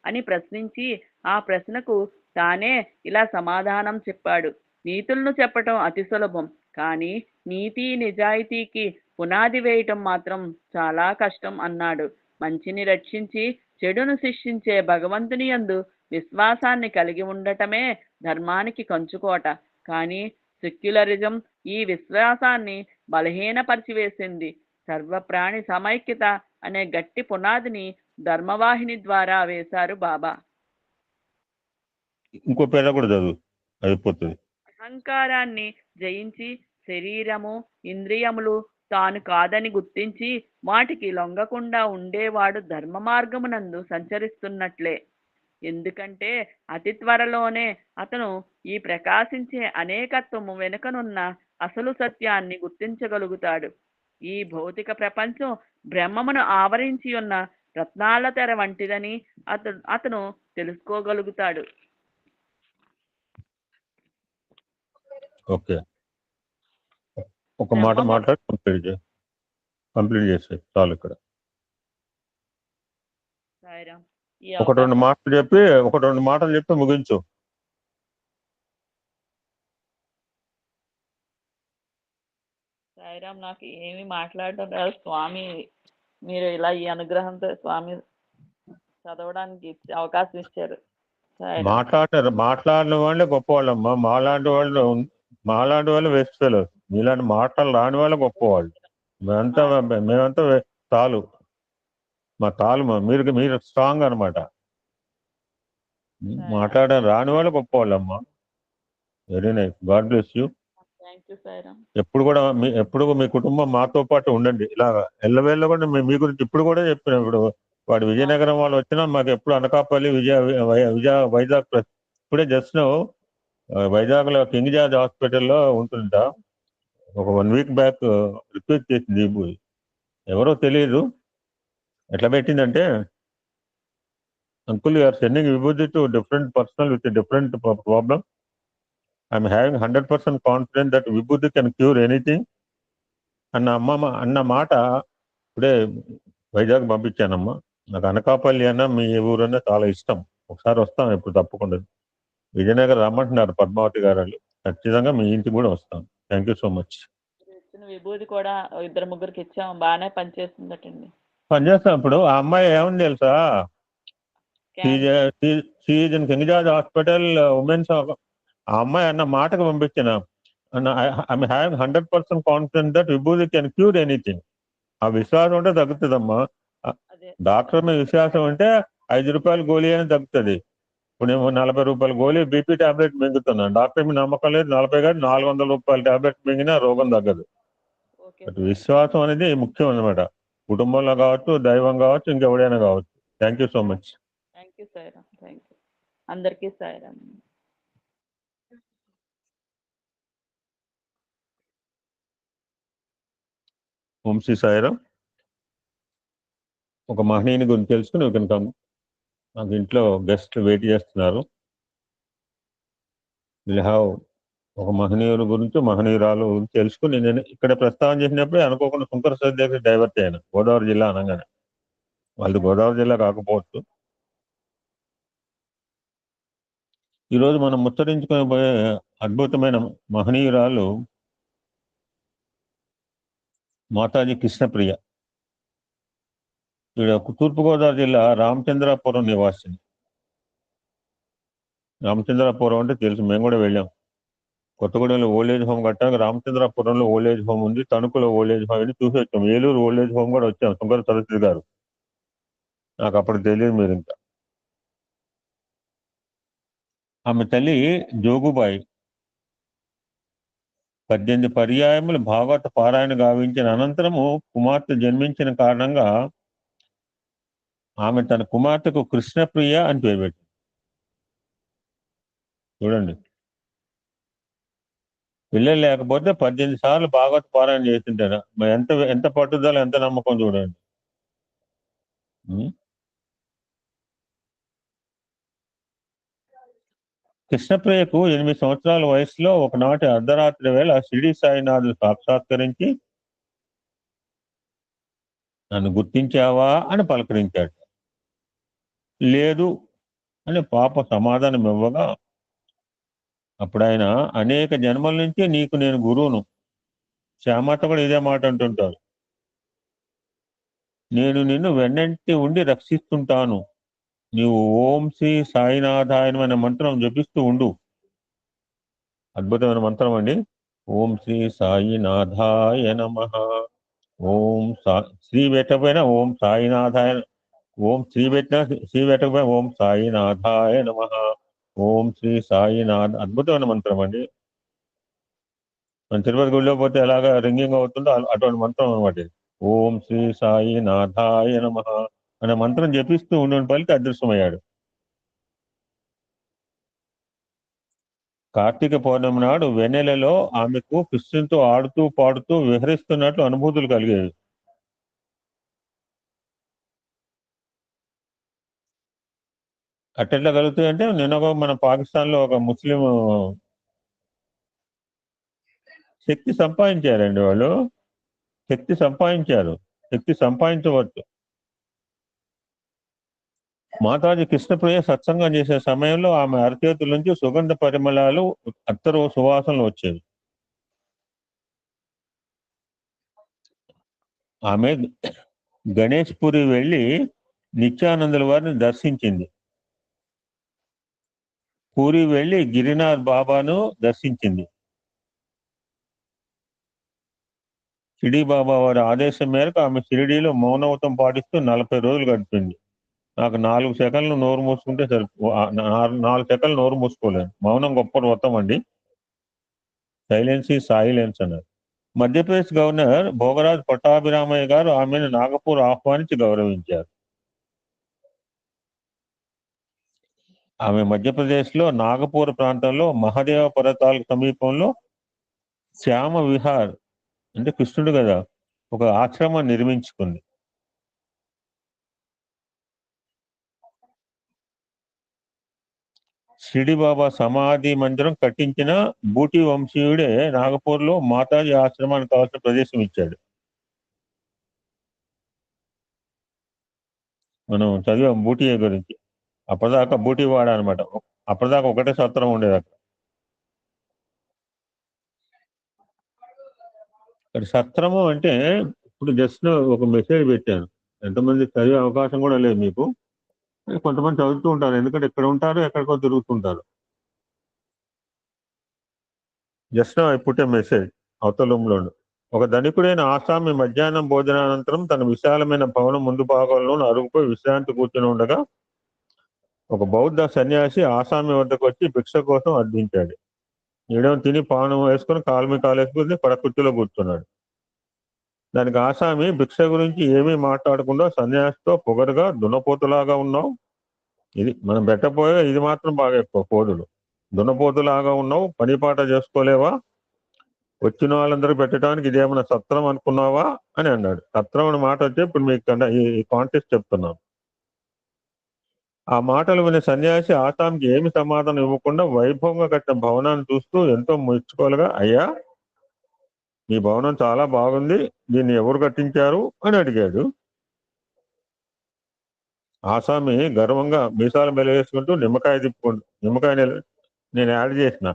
అని ప్రశ్నించి ఆ ప్రశ్నకు తానే ఇలా సమాధానం చెప్పాడు. నీతులను చెప్పటం అతి సులభం, కానీ నీతి నిజాయితీకి పునాది వేయటం మాత్రం చాలా కష్టం అన్నాడు. మంచిని రక్షించి చెడును శిక్షించే భగవంతుని యందు విశ్వాసాన్ని కలిగి ఉండటమే ధర్మానికి కంచుకోట. కానీ సెక్యులరిజం ఈ విశ్వాసాన్ని బలహీనపరిచివేసింది. సర్వప్రాణి సమైక్యత అనే గట్టి పునాదిని ధర్మవాహిని ద్వారా వేశారు బాబా. ఇంకో పేర కూడా చదువు, అయిపోతుంది. అహంకారాన్ని జయించి శరీరము, ఇంద్రియములు తాను కాదని గుర్తించి వాటికి లొంగకుండా ఉండేవాడు ధర్మ మార్గమునందు సంచరిస్తున్నట్లే. ఎందుకంటే అతి త్వరలోనే అతను ఈ ప్రకాశించే అనేకత్వము వెనుకనున్న అసలు సత్యాన్ని గుర్తించగలుగుతాడు. ఈ భౌతిక ప్రపంచం బ్రహ్మమును ఆవరించి ఉన్న రత్నాల తెర వంటిదని అతను తెలుసుకోగలుగుతాడు. ఓకే, ఒక మాట మాట్లాడి కంప్లీట్ చేసే చాలు. ఇక్కడ సాయిరామ్. ఒకటి రెండు మాటలు చెప్పి ముగించు. సాయిరామ్, నాకు ఏమి మాట్లాడడం రాదు స్వామి. మీరు ఇలా ఈ అనుగ్రహంతో స్వామి చదవడానికి అవకాశం ఇచ్చారు. మాట్లాడిన వాళ్ళే గొప్పవాళ్ళమ్మా. మాలాంటి వాళ్ళు వేస్ట్ ఫెలోస్. మీలాంటి మాటలు రాని వాళ్ళు గొప్పవాళ్ళు. మేమంతా తాలు. మీరు స్ట్రాంగ్ అనమాట. మాట్లాడడం రాని వాళ్ళు గొప్పవాళ్ళమ్మా. Very nice. God bless you. ఎప్పుడు మీ కుటుంబం మాతో పాటు ఉండండి. ఇలాగా ఎల్లవేళ్ళ కూడా మీ గురించి ఇప్పుడు కూడా చెప్పిన. ఇప్పుడు వాడు విజయనగరం వాళ్ళు వచ్చినా మాకు ఎప్పుడు అనకాపల్లి, వైజాగ్ ఇప్పుడే జస్ట్ వైజాగ్ లో కింగ్ జార్జ్ హాస్పిటల్లో ఉంటుంట. ఒక 1 వీక్ బ్యాక్ రిక్వెస్ట్ చేసింది. ఎవరో తెలియదు, ఎట్లా పెట్టిందంటే, అంకుల్ యూఆర్ సెండింగ్ విభూతి to different personal with different problem. I'm having 100% confident that విభూతి కెన్ క్యూర్ ఎనీథింగ్ అన్న మాట ఇప్పుడే వైజాగ్ పంపించానమ్మా. నాకు అనకాపల్లి అన్న మీ ఊరన్నా చాలా ఇష్టం. ఒకసారి వస్తాం ఇప్పుడు తప్పకుండా. విజయనగరం రమ్మంటున్నారు పద్మావతి గారు. ఖచ్చితంగా మీ ఇంటికి కూడా వస్తాం. Thank you so much. విభూతి కూడా 2-3కి ఇచ్చాం, బాగానే పనిచేస్తుందటండి. పనిచేస్తాం. ఇప్పుడు ఆ అమ్మాయి ఏముంది తెలుసా, కింగ్ జార్జ్ హాస్పిటల్ ఉమెన్స్. ఆ అమ్మాయి అన్న మాటకు పంపించిన, ఐఎమ్ హ్యావింగ్ 100% కాన్ఫిడెంట్ దట్ విభూతి కెన్ క్యూర్ ఎనీథింగ్. ఆ విశ్వాసం ఉంటే తగ్గుతుందమ్మా. డాక్టర్ మీద విశ్వాసం ఉంటే 5 రూపాయల గోళీ అని తగ్గుతుంది. ఇప్పుడు నేను 40 రూపాయల గోళీ బీపీ టాబ్లెట్ మింగుతున్నాను. డాక్టర్ మీద నమ్మకం లేదు, 40 కాదు 400 రూపాయల టాబ్లెట్ మింగినా రోగం తగ్గదు. విశ్వాసం అనేది ముఖ్యం అన్నమాట. కుటుంబంలో కావచ్చు, దైవం కావచ్చు, ఇంకెవడైనా కావచ్చు. Thank you so much. Thank you Sairam. Thank you అందరికీ. సాయిరామ్. ఓం శ్రీ సాయిరామ్. ఒక మహనీయుని గురించి తెలుసుకుని కనుక నాకు ఇంట్లో గెస్ట్ వెయిట్ చేస్తున్నారు. ఒక మహనీయుల గురించి, మహనీయురాలు గురించి తెలుసుకుని నేను ఇక్కడ ప్రస్తావన చేసినప్పుడే అనుకోకుండా శంకర దగ్గర డైవర్ట్ అయ్యాను. గోదావరి జిల్లా అనగానే వాళ్ళది గోదావరి జిల్లా కాకపోవచ్చు. ఈరోజు మనం ముచ్చరించుకొని పోయే అద్భుతమైన మహనీయురాలు మాతాజీ కృష్ణప్రియ. ఈవిడ తూర్పుగోదావరి జిల్లా రామచంద్రాపురం నివాసిని. రామచంద్రాపురం అంటే తెలుసు, మేము కూడా వెళ్ళాం. కొత్తగూడెంలో ఓల్డేజ్ హోమ్ కట్టాక రామచంద్రాపురంలో ఓల్డేజ్ హోమ్ ఉంది, తణుకులో ఓల్డేజ్ హోమ్ అని చూసి వచ్చాం. ఏలూరు ఓల్డేజ్ హోమ్ కూడా వచ్చాం. శంకర సరస్వతి గారు, నాకు అప్పుడు తెలియదు మీరు ఇంకా. ఆమె తల్లి జోగుబాయి 18 పర్యాయములు భాగవత పారాయణ గావించిన అనంతరము కుమార్తె జన్మించిన కారణంగా ఆమె తన కుమార్తెకు కృష్ణప్రియ అని పేరు పెట్టింది. చూడండి, పిల్లలు లేకపోతే 18 సార్లు భాగవత పారాయణ చేస్తుంటారు. ఎంత పట్టుదల, ఎంత నమ్మకం చూడండి. కృష్ణప్రియకు 8 సంవత్సరాల వయసులో ఒకనాటి అర్ధరాత్రి వేళ షిరిడి సాయినాథుడు సాక్షాత్కరించి, నన్ను గుర్తించావా అని పలకరించాడు. లేదు అని పాప సమాధానం ఇవ్వగా, అప్పుడు ఆయన, అనేక జన్మల నుంచి నీకు నేను గురువును. శ్యామత కూడా ఇదే మాట అంటుంటారు. నేను నిన్ను వెన్నంటి ఉండి రక్షిస్తుంటాను. నీవు ఓం శ్రీ సాయినాథాయనం అనే మంత్రం జపిస్తూ ఉండు. అద్భుతమైన మంత్రం అండి. ఓం శ్రీ సాయినాథాయ నమః. ఓం శ్రీ పెట్టకపోయినా ఓం సాయినాథాయ, ఓం శ్రీ పెట్టినా శ్రీ పెట్టకపోయినా ఓం సాయినాథాయ నమః. ఓం శ్రీ సాయినాథ్. అద్భుతమైన మంత్రం అండి. మన తిరుపతి గుడిలో పోతే ఎలాగా రింగింగ్ అవుతుందో అటువంటి మంత్రం అనమాట. ఓం శ్రీ సాయినాథాయ నమః అనే మంత్రం జపిస్తూ ఉండే పలికి అదృశ్యమయ్యాడు. కార్తీక పౌర్ణమి నాడు వెన్నెలలో ఆమెకు కృష్ణునితో ఆడుతూ పాడుతూ విహరిస్తున్నట్లు అనుభూతులు కలిగేవి. అట్టెట్లా కలుగుతాయి అంటే, నిన్న మన పాకిస్తాన్ లో ఒక ముస్లిం శక్తి సంపాదించారండి. వాళ్ళు శక్తి సంపాదించవచ్చు. మాతాజీ కృష్ణప్రియ సత్సంగం చేసే సమయంలో ఆమె అరచేతుల నుంచి సుగంధ పరిమళాలు, అత్తరు సువాసనలు వచ్చేవి. ఆమె గణేష్ పురి వెళ్లి నిత్యానందుల వారిని దర్శించింది. పూరి వెళ్లి గిరినాథ్ బాబాను దర్శించింది. షిరిడి బాబా వారి ఆదేశం మేరకు ఆమె షిరిడీలో మౌనవ్రతం పాటిస్తూ 40 రోజులు గడిపింది. నాకు 4 సెకండ్లు నోరు మూసుకుంటే 4 సెకండ్లు నోరు మూసుకోలేదు. మౌనం గొప్ప వ్రతం అండి. సైలెన్స్ ఈ సైలెన్స్ అన్నారు. మధ్యప్రదేశ్ గవర్నర్ భోగరాజ్ పట్టాభిరామయ్య గారు ఆమెను నాగపూర్ ఆహ్వానించి గౌరవించారు. ఆమె మధ్యప్రదేశ్లో నాగపూర్ ప్రాంతంలో మహాదేవ పర్వతాలకు సమీపంలో శ్యామ విహార్ అంటే కృష్ణుడు కదా ఒక ఆశ్రమం నిర్మించుకుంది. షిరిడి బాబా సమాధి మందిరం కట్టించిన బూటి వంశీయుడే నాగపూర్లో మాతాజీ ఆశ్రమానికి కావాల్సిన ప్రదేశం ఇచ్చాడు. మనం చదివాం బూటి గురించి. అప్పటిదాకా బూటి వాడ అనమాట. అప్పటిదాకా ఒకటే సత్రం ఉండేది అక్కడ. సత్రము అంటే ఇప్పుడు జస్ట్ ఒక మెసేజ్ పెట్టాను. ఎంతమంది చదివే అవకాశం కూడా లేదు మీకు. కొంతమంది చదువుతూ ఉంటారు, ఎందుకంటే ఎక్కడ ఉంటారు ఎక్కడికో తిరుగుతుంటారు. Just I put a message అవతల రూమ్లో. ఒక ధనికుడైన ఆసామి మధ్యాహ్నం భోజనానంతరం తన విశాలమైన భవనం ముందు భాగంలో అరుగుపై విశ్రాంతి కూర్చొని ఉండగా ఒక బౌద్ధ సన్యాసి ఆసామి వద్దకు వచ్చి భిక్ష కోసం అర్థించాడు. ఈడేమో తిని పానం వేసుకుని కాలు కాలేసుకుని పడకుర్చీలో కూర్చున్నాడు. దానికి ఆసామి భిక్ష గురించి ఏమీ మాట్లాడకుండా సన్యాసితో పొగరుగా దున్నపోతులాగా ఉన్నావు, ఇది మనం పెట్టపోయే ఇది మాత్రం బాగా ఎక్కువ పోదులు, దున్నపోతులాగా ఉన్నావు, పనిపాట చేసుకోలేవా, వచ్చిన వాళ్ళందరూ పెట్టడానికి ఇదేమన్నా సత్రం అనుకున్నావా అని అన్నాడు. సత్రం అనే మాట వచ్చి ఇప్పుడు మీకు ఈ కాంటెక్స్ట్ చెప్తున్నాం. ఆ మాటలు వినే సన్యాసి ఆసాంకి ఏమి సమాధానం ఇవ్వకుండా వైభవంగా కట్టిన భవనాన్ని చూస్తూ ఎంతో మెచ్చుకోలుగా, అయ్యా ఈ భవనం చాలా బాగుంది, దీన్ని ఎవరు కట్టించారు అని అడిగాడు. ఆసామి గర్వంగా మీసాలు మెలవేసుకుంటూ నిమ్మకాయ తిప్పుకుంటూ, నిమ్మకాయ నేను యాడ్ చేసిన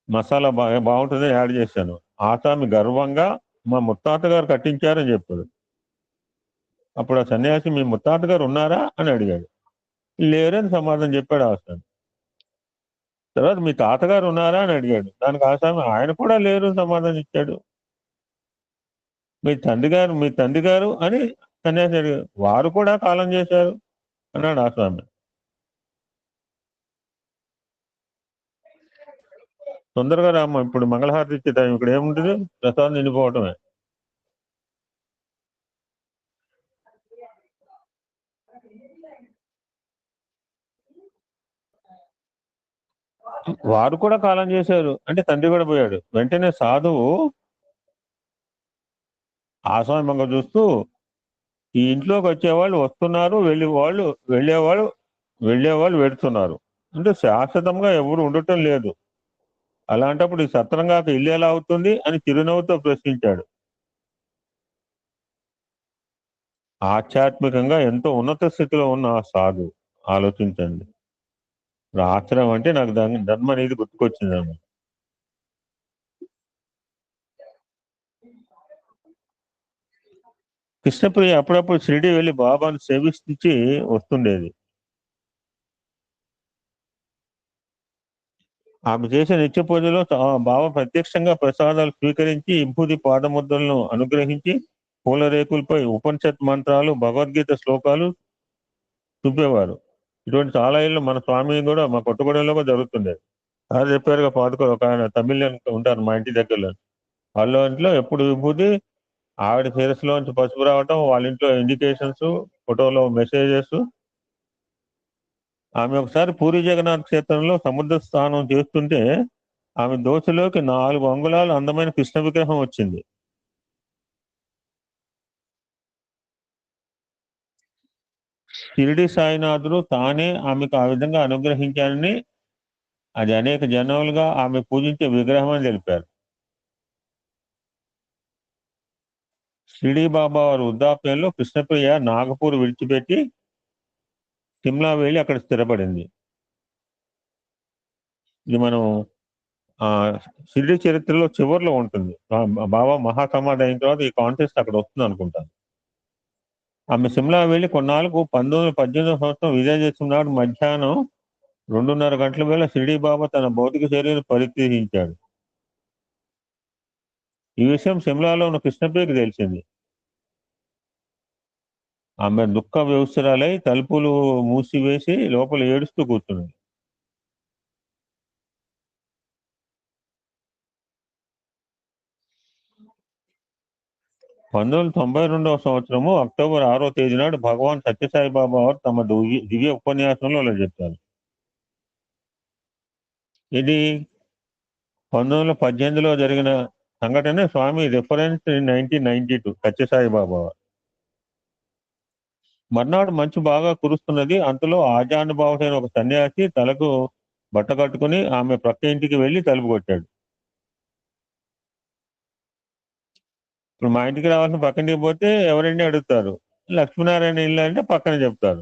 మసాలా బాగుంటుందని యాడ్ చేశాను. ఆసామి గర్వంగా మా ముత్తాత గారు కట్టించారని చెప్పాడు. అప్పుడు ఆ సన్యాసి మీ ముత్తాత గారు ఉన్నారా అని అడిగాడు. లేరని సమాధానం చెప్పాడు ఆసామి. తర్వాత మీ తాతగారు ఉన్నారా అని అడిగాడు. దానికి ఆసామి ఆయన కూడా లేరు సమాధానం ఇచ్చాడు. మీ తండ్రి గారు అని సన్యాసి అడిగాడు. వారు కూడా కాలం చేశారు అన్నాడు ఆసామి. తొందరగా రామ్మ, ఇప్పుడు మంగళహారతి ఇచ్చే టైం, ఇక్కడ ఏముంటుంది, ప్రసాదం నిండిపోవటమే. వారు కూడా కాలం చేశారు అంటే తండ్రి కూడా పోయాడు. వెంటనే సాధువు ఆసామి మంగ చూస్తూ, ఈ ఇంట్లోకి వచ్చేవాళ్ళు వస్తున్నారు, వెళ్ళేవాళ్ళు వెడుతున్నారు, అంటే శాశ్వతంగా ఎవరు ఉండటం లేదు, అలాంటప్పుడు ఈ సత్రంగా ఇల్లు ఎలా అవుతుంది అని చిరునవ్వుతో ప్రశ్నించాడు. ఆధ్యాత్మికంగా ఎంతో ఉన్నత స్థితిలో ఉన్న ఆ సాధు ఆలోచించండి. ఆశ్రమం అంటే నాకు ధర్మ అనేది గుర్తుకొచ్చిందన్నమాట. కృష్ణప్రియ అప్పుడప్పుడు షిరిడి వెళ్ళి బాబాను సేవించి వస్తుండేది. ఆమె చేసే నిత్య పూజలో బాబా ప్రత్యక్షంగా ప్రసాదాలు స్వీకరించి విభూతి పాదముద్రలను అనుగ్రహించి పూల రేకులపై ఉపనిషత్ మంత్రాలు, భగవద్గీత శ్లోకాలు చూపేవారు. ఇటువంటి చాలా ఇళ్ళు మన స్వామి కూడా మా కొత్తగూడెంలో కూడా జరుగుతుండేది. అది చెప్పారుగా పాదుకోరు, ఒక ఆయన తమిళన్ ఉంటారు మా ఇంటి దగ్గరలో, వాళ్ళ ఇంట్లో ఎప్పుడు విభూతి, ఆవిడ శిరస్సులోంచి పసుపు రావటం, వాళ్ళ ఇంట్లో ఇండికేషన్స్, ఫోటోలో మెసేజెస్, ఆమె ఒకసారి పూరి జగన్నాథ్ క్షేత్రంలో సముద్ర స్నానం చేస్తుంటే ఆమె దోశలోకి 4 అంగుళాలు అందమైన కృష్ణ విగ్రహం వచ్చింది. షిరిడి సాయినాథుడు తానే ఆమెకు ఆ విధంగా అనుగ్రహించారని, అది అనేక జన్మలుగా ఆమె పూజించే విగ్రహం అని తెలిపారు. షిరిడి బాబా వారి వృద్ధాప్యంలో కృష్ణప్రియ నాగపూర్ విడిచిపెట్టి సిమ్లా వెళ్ళి అక్కడ స్థిరపడింది. ఇది మనం ఆ షిరిడి చరిత్రలో చివరిలో ఉంటుంది. బాబా మహాసమాధి అయిన తర్వాత ఈ కాంటెస్ట్ అక్కడ వస్తుంది అనుకుంటాను. ఆమె సిమ్లా వెళ్ళి కొన్నాళ్ళకు 1918 సంవత్సరం విజయదశమి నాడు మధ్యాహ్నం 2:30 గంటల వేళ షిరిడి బాబా తన భౌతిక శరీరం పరిత్యజించాడు. ఈ విషయం సిమ్లాలో ఉన్న కృష్ణప్రియకి తెలిసింది. ఆమె దుఃఖ వ్యవసరాలై తలుపులు మూసివేసి లోపల ఏడుస్తూ కూర్చుంది. సంవత్సరము అక్టోబర్ 6వ తేదీ నాడు భగవాన్ సత్యసాయి బాబా వారు తమ దివ్య ఉపన్యాసంలో అలా చెప్పారు. ఇది 1918లో జరిగిన సంఘటన. స్వామి రిఫరెన్స్ 1992 సత్యసాయి బాబా వారు. మర్నాడు మంచు బాగా కురుస్తున్నది. అంతలో ఆజానుభావుడైన ఒక సన్యాసి తలకు బట్ట కట్టుకుని ఆమె ప్రక్క ఇంటికి వెళ్లి తలుపు కొట్టాడు. ఇప్పుడు మా ఇంటికి రావాల్సిన పక్కనికి పోతే ఎవరండి అడుగుతారు. లక్ష్మీనారాయణ ఇల్లు అంటే పక్కన చెప్తారు.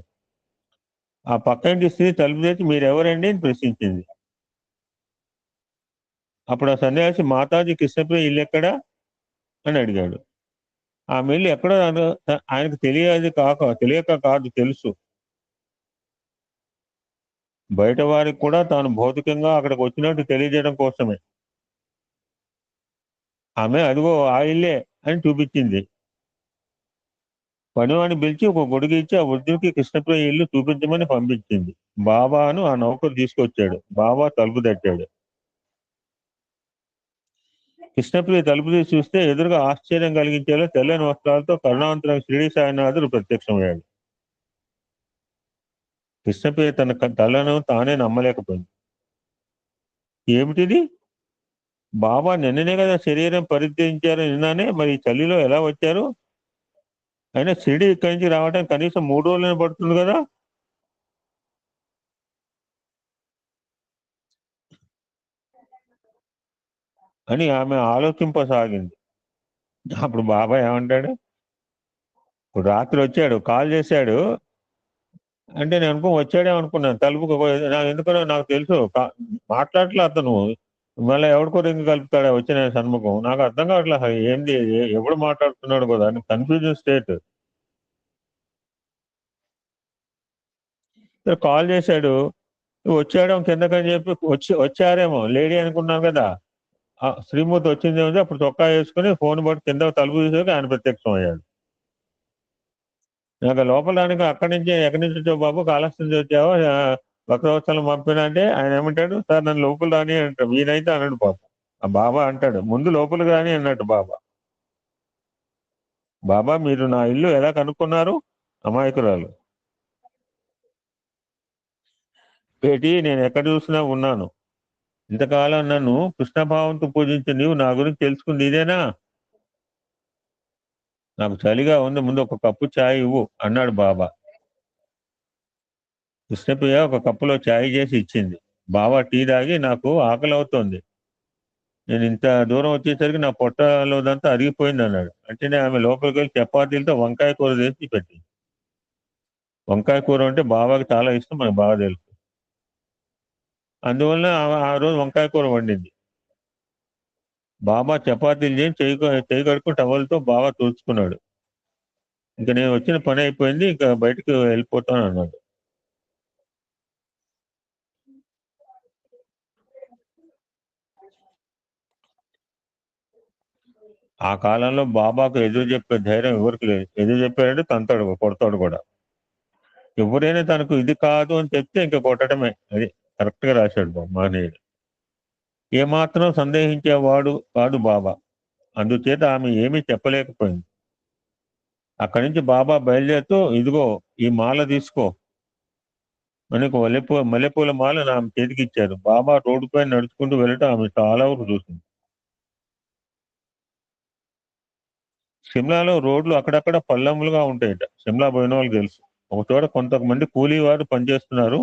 ఆ పక్క ఇంటి స్త్రీ తలుపు తెచ్చి మీరు ఎవరండి అని ప్రశ్నించింది. అప్పుడు ఆ సన్యాసి మాతాజీ కృష్ణప్రియ ఇల్లు ఎక్కడా అని అడిగాడు. ఆమె ఇల్లు ఎక్కడో ఆయనకు తెలియక కాదు, తెలుసు. బయట వారికి కూడా తాను భౌతికంగా అక్కడికి వచ్చినట్టు తెలియజేయడం కోసమే. ఆమె అదిగో ఆ ఇల్లే అని చూపించింది. పనివాడిని పిలిచి ఒక గొడుగు ఇచ్చి ఆ వృద్ధుడికి కృష్ణప్రియ ఇల్లు చూపించమని పంపించింది. బాబాను ఆ నౌకరు తీసుకొచ్చాడు. బాబా తలుపు తట్టాడు. కృష్ణప్రియ తలుపు తీసి చూస్తే ఎదురుగా ఆశ్చర్యం కలిగించేలా తెల్లని వస్త్రాలతో కరుణావంతులైన షిరిడి సాయినాథుడు ప్రత్యక్షమయ్యాడు. కృష్ణప్రియ తన తలను తానే నమ్మలేకపోయింది. ఏమిటిది? బాబా నిన్ననే కదా శరీరం పరిత్యజించారు నిన్ననే, మరి చలిలో ఎలా వచ్చారు? అయినా షిరిడి ఇక్కడి నుంచి రావడానికి కనీసం 3 రోజులైనా పడుతుంది కదా. అని ఆమె ఆలోచింపసాగింది. అప్పుడు బాబా ఏమంటాడు, ఇప్పుడు రాత్రి వచ్చాడు, కాల్ చేశాడు అంటే నేను వచ్చాడే అనుకున్నాను. తలుపు ఎందుకనో నాకు తెలుసు మాట్లాడలే అతను. మళ్ళీ ఎవరికో రింగ్ కలుపుతాడా వచ్చిన సన్ముఖం. నాకు అర్థం కావట్లే ఏంది, ఎవడు మాట్లాడుతున్నాడు కదా అని కన్ఫ్యూజన్ స్టేట్. కాల్ చేశాడు, వచ్చాడో కిందకని చెప్పి వచ్చారేమో లేడీ అనుకున్నాను కదా. శ్రీమూర్తి వచ్చింది ఏమిటి, అప్పుడు చొక్కా వేసుకుని ఫోన్ పట్టి కింద తలుపు తీసాక ఆయన ప్రత్యక్షం అయ్యాడు. నాకు లోపల దానికి అక్కడి నుంచి ఎక్కడి నుంచి వచ్చావు బాబు, కాళహస్తి నుంచి వచ్చావో భక్తవత్సలం పంపినా అంటే ఆయన ఏమంటాడు, సార్ నన్ను లోపల రాని అంటాడు. ఈయనైతే అన్నాడు పాప. ఆ బాబా అంటాడు ముందు లోపలికి రాని అన్నట్టు బాబా. బాబా మీరు నా ఇల్లు ఎలా కనుక్కున్నారు? అమాయకురాలు. పేటి నేను ఎక్కడ చూసినా ఉన్నాను. ఇంతకాలం నన్ను కృష్ణభావంతో పూజించి నీవు నా గురించి తెలుసుకుంది ఇదేనా? నాకు చలిగా ఉంది, ముందు ఒక కప్పు ఛాయ్ ఇవ్వు అన్నాడు బాబా. కృష్ణప్రియ ఒక కప్పులో ఛాయ్ చేసి ఇచ్చింది. బాబా టీ తాగి నాకు ఆకలి అవుతోంది, నేను ఇంత దూరం వచ్చేసరికి నా పొట్టలోదంతా అరిగిపోయింది అన్నాడు. అంటేనే ఆమె లోపలికి వెళ్ళి చపాతీలతో వంకాయ కూర చేసి పెట్టింది. వంకాయ కూర అంటే బాబాకి చాలా ఇష్టం, మనకు బాగా తెలుసు. అందువల్ల ఆ రోజు వంకాయ కూర వండింది. బాబా చపాతీలు చేసి చేయి కడుక్కుని టవల్తో బాబా తుడుచుకున్నాడు. ఇంకా నేను వచ్చిన పని అయిపోయింది, ఇంకా బయటకు వెళ్ళిపోతాను అన్నాడు. ఆ కాలంలో బాబాకు ఎదురు చెప్పే ధైర్యం ఎవరికి లేదు. ఎదురు చెప్పాడంటే తంతాడు, కొడతాడు కూడా. ఎవరైనా తనకు ఇది కాదు అని చెప్తే ఇంకా కొట్టడమే. అది కరెక్ట్ గా రాశాడు మహనీయుడు. ఏమాత్రం సందేహించేవాడు కాదు బాబా. అందుచేత ఆమె ఏమీ చెప్పలేకపోయింది. అక్కడి నుంచి బాబా బయలుదేరుతూ, ఇదిగో ఈ మాల తీసుకో, మనకు మల్లెపూల మాల ఆమె చేతికి ఇచ్చారు. బాబా రోడ్డు పైన నడుచుకుంటూ వెళ్ళటం ఆమె చాలా వరకు చూసింది. సిమ్లాలో రోడ్లు అక్కడక్కడ పల్లములుగా ఉంటాయట. సిమ్లా పోయిన వాళ్ళకి తెలుసు. ఒక చోట కొంతమంది కూలీ వారు పనిచేస్తున్నారు.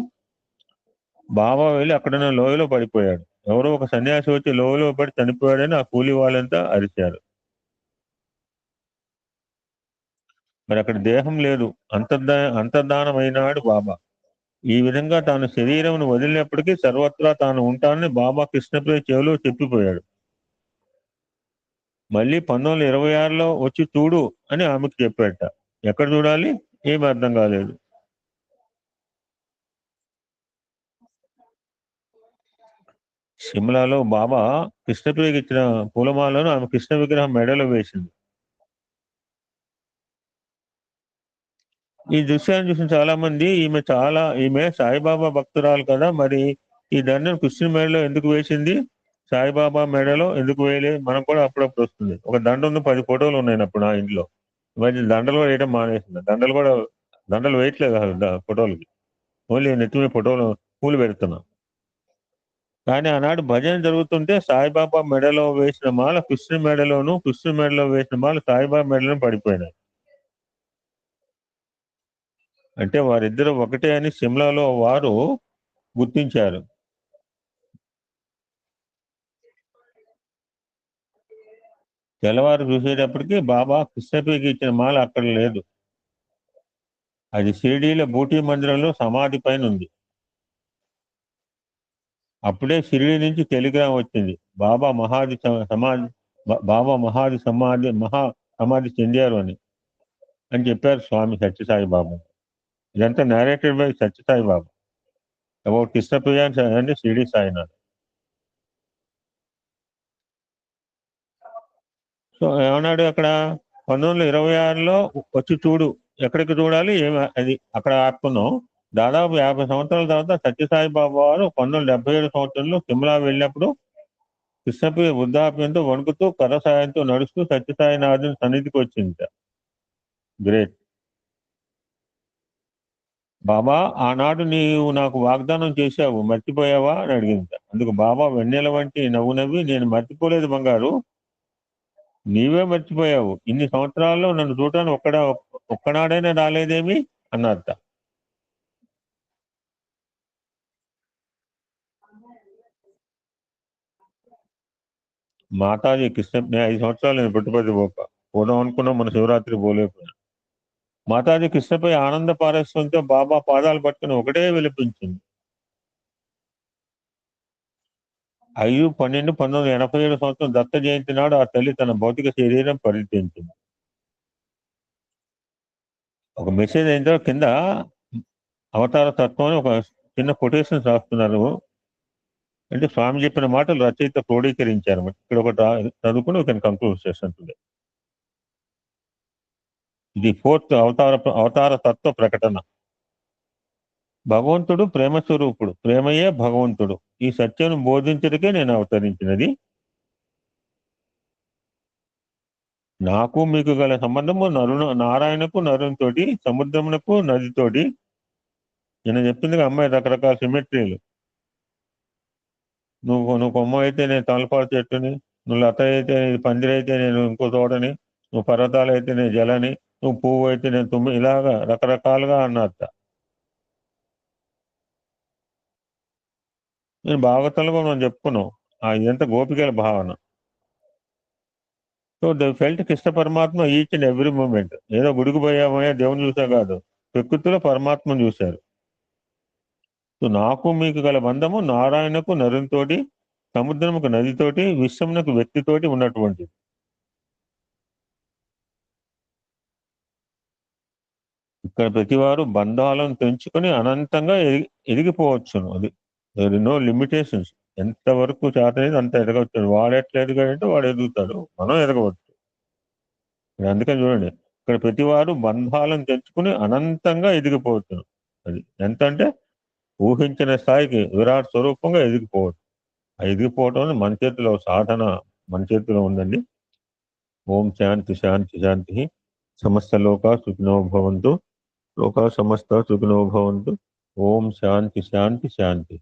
బాబా వెళ్ళి అక్కడున్న లోయలో పడిపోయాడు. ఎవరో ఒక సన్యాసి వచ్చి లోయలో పడి చనిపోయాడని ఆ కూలీ వాళ్ళంతా అరిచారు. మరి అక్కడ దేహం లేదు, అంతర్ధానమైనాడు బాబా. ఈ విధంగా తాను శరీరం వదిలినప్పటికీ సర్వత్రా తాను ఉంటానని బాబా కృష్ణప్రియ చెవిలో చెప్పిపోయాడు. మళ్ళీ 1926లో వచ్చి చూడు అని ఆమెకు చెప్పాడట. ఎక్కడ చూడాలి? ఏమి అర్థం కాలేదు. సిమ్లాలో బాబా కృష్ణప్రియకి ఇచ్చిన పూలమాలను ఆమె కృష్ణ విగ్రహం మెడలో వేసింది. ఈ దృశ్యాన్ని చూసిన చాలా మంది ఈమె సాయిబాబా భక్తురాలు కదా, మరి ఈ దండను కృష్ణుని మెడలో ఎందుకు వేసింది, సాయిబాబా మెడలో ఎందుకు వేయలేదు? మనం కూడా అప్పుడప్పుడు వస్తుంది. ఒక దండ ఉంది, 10 ఫోటోలు ఉన్నాయి అప్పుడు నా ఇంట్లో. మరి దండలు కూడా వేయడం మానేసింది. దండలు వేయట్లేదు ఫోటోలకి, ఓన్లీ నెత్తి మీద ఫోటోలు పూలు పెడుతున్నా. కానీ ఆనాడు భజన జరుగుతుంటే సాయిబాబా మెడలో వేసిన మాల కృష్ణుని మెడలోను, కృష్ణుని మెడలో వేసిన మాల సాయిబాబా మెడలోను పడిపోయినాయి. అంటే వారిద్దరు ఒకటే అని సిమ్లాలో వారు గుర్తించారు. తెల్లవారు చూసేటప్పటికి బాబా కృష్ణప్రియకి ఇచ్చిన మాల అక్కడ లేదు. అది షిరిడీలో బూటీ మందిరంలో సమాధి పైన ఉంది. అప్పుడే షిరిడి నుంచి టెలిగ్రామ్ వచ్చింది, బాబా సమాధి చెందారు అని చెప్పారు స్వామి సత్యసాయి బాబా. ఇదంతా narrated by Sathya Sai Baba about Krishnapriya and Shirdi Sainath. So ఏమన్నాడు అక్కడ? 1926లో వచ్చి చూడు. ఎక్కడికి చూడాలి, ఏమి అది అక్కడ ఆపుకున్నాం. దాదాపు 50 సంవత్సరాల తర్వాత సత్యసాయి బాబా వారు 1977 సంవత్సరంలో సిమ్లా వెళ్ళినప్పుడు కృష్ణప్రియ వృద్ధాప్యంతో వణుకుతూ కర్ర సాయంతో నడుస్తూ సత్యసాయినాథుని సన్నిధికి వచ్చింది. గ్రేట్. బాబా, ఆనాడు నీవు నాకు వాగ్దానం చేశావు, మర్చిపోయావా అని అడిగింది. అందుకు బాబా వెన్నెల వంటి నవ్వు నవ్వి, నేను మర్చిపోలేదు బంగారు, నీవే మర్చిపోయావు. ఇన్ని సంవత్సరాల్లో నన్ను చూడటానికి ఒక్కనాడైనా రాలేదేమి అన్నారట. మాతాజీ కృష్ణ 5 సంవత్సరాలు నేను పుట్టుపతి పోదాం అనుకున్నా, మన శివరాత్రి పోలేకపోయినా. మాతాజీ కృష్ణపై ఆనంద పారస్యంతో బాబా పాదాలు పట్టుకుని ఒకటే విలిపించింది. 5/12/1987 సంవత్సరం దత్త జయంతి నాడు ఆ తల్లి తన భౌతిక శరీరం పరిత్యజించింది. ఒక మెసేజ్ అయిన తర్వాత కింద అవతార తత్వం అని ఒక చిన్న కొటేషన్ రాస్తున్నారు. అంటే స్వామి చెప్పిన మాటలు రచయిత క్రోడీకరించారు. ఇక్కడ ఒకటి చదువుకుని ఒక కంక్లూడ్ చేస్తుంటుంది. ఇది 4th అవతార తత్వ ప్రకటన. భగవంతుడు ప్రేమ స్వరూపుడు, ప్రేమయే భగవంతుడు. ఈ సత్యం బోధించడానికే నేను అవతరించినది. నాకు మీకు గల సంబంధము నారాయణకు నరునితోటి, సముద్రమునకు నదితోటి. నేను చెప్పింది అమ్మాయి రకరకాల సిమెట్రీలు. నువ్వు కొమ్మ అయితే నేను తలపాటు చెట్టుని, నువ్వు లత అయితే పందిరైతే నేను ఇంకో తోటని, నువ్వు పర్వతాలు అయితే నేను జలని, నువ్వు పువ్వు అయితే నేను తుమ్మి, ఇలాగా రకరకాలుగా అన్నట్ట. నేను భాగవతంలో మనం చెప్పుకున్నాం ఇదంతా గోపికల భావన. సో దే ఫెల్ట్ కృష్ణ పరమాత్మ ఈచ్ అండ్ ఎవ్రీ మూమెంట్. ఏదో గుడికి పోయామయ్యా దేవుని చూసా కాదు, ప్రకృతిలో పరమాత్మను చూశారు. సో నాకు మీకు గల బంధము నారాయణకు నరునితోటి, సముద్రముకు నదితోటి, విశ్వమునకు వ్యక్తితోటి ఉన్నటువంటిది. ఇక్కడ ప్రతివారు బంధాలను పెంచుకొని అనంతంగా ఎదిగిపోవచ్చును. అది నో లిమిటేషన్స్. ఎంతవరకు చేతనేది అంత ఎదగవచ్చు. వాడు ఎట్లా ఎదగాడంటే వాడు ఎదుగుతాడు, మనం ఎదగవచ్చు. అందుకని చూడండి, ఇక్కడ ప్రతివారు బంధాలను తెంచుకుని అనంతంగా ఎదిగిపోవచ్చును. అది ఎంత అంటే ఊహించిన స్థాయికి విరాట్ స్వరూపంగా ఎదిగిపోవచ్చు. ఆ ఎదిగిపోవటం మన చేతిలో సాధన, మన చేతిలో ఉందండి. ఓం శాంతి శాంతి శాంతి. సమస్త లోకా సుఖినో భవంతు. లోకా సమస్త సుఖినో భవంతు. ఓం శాంతి శాంతి శాంతి.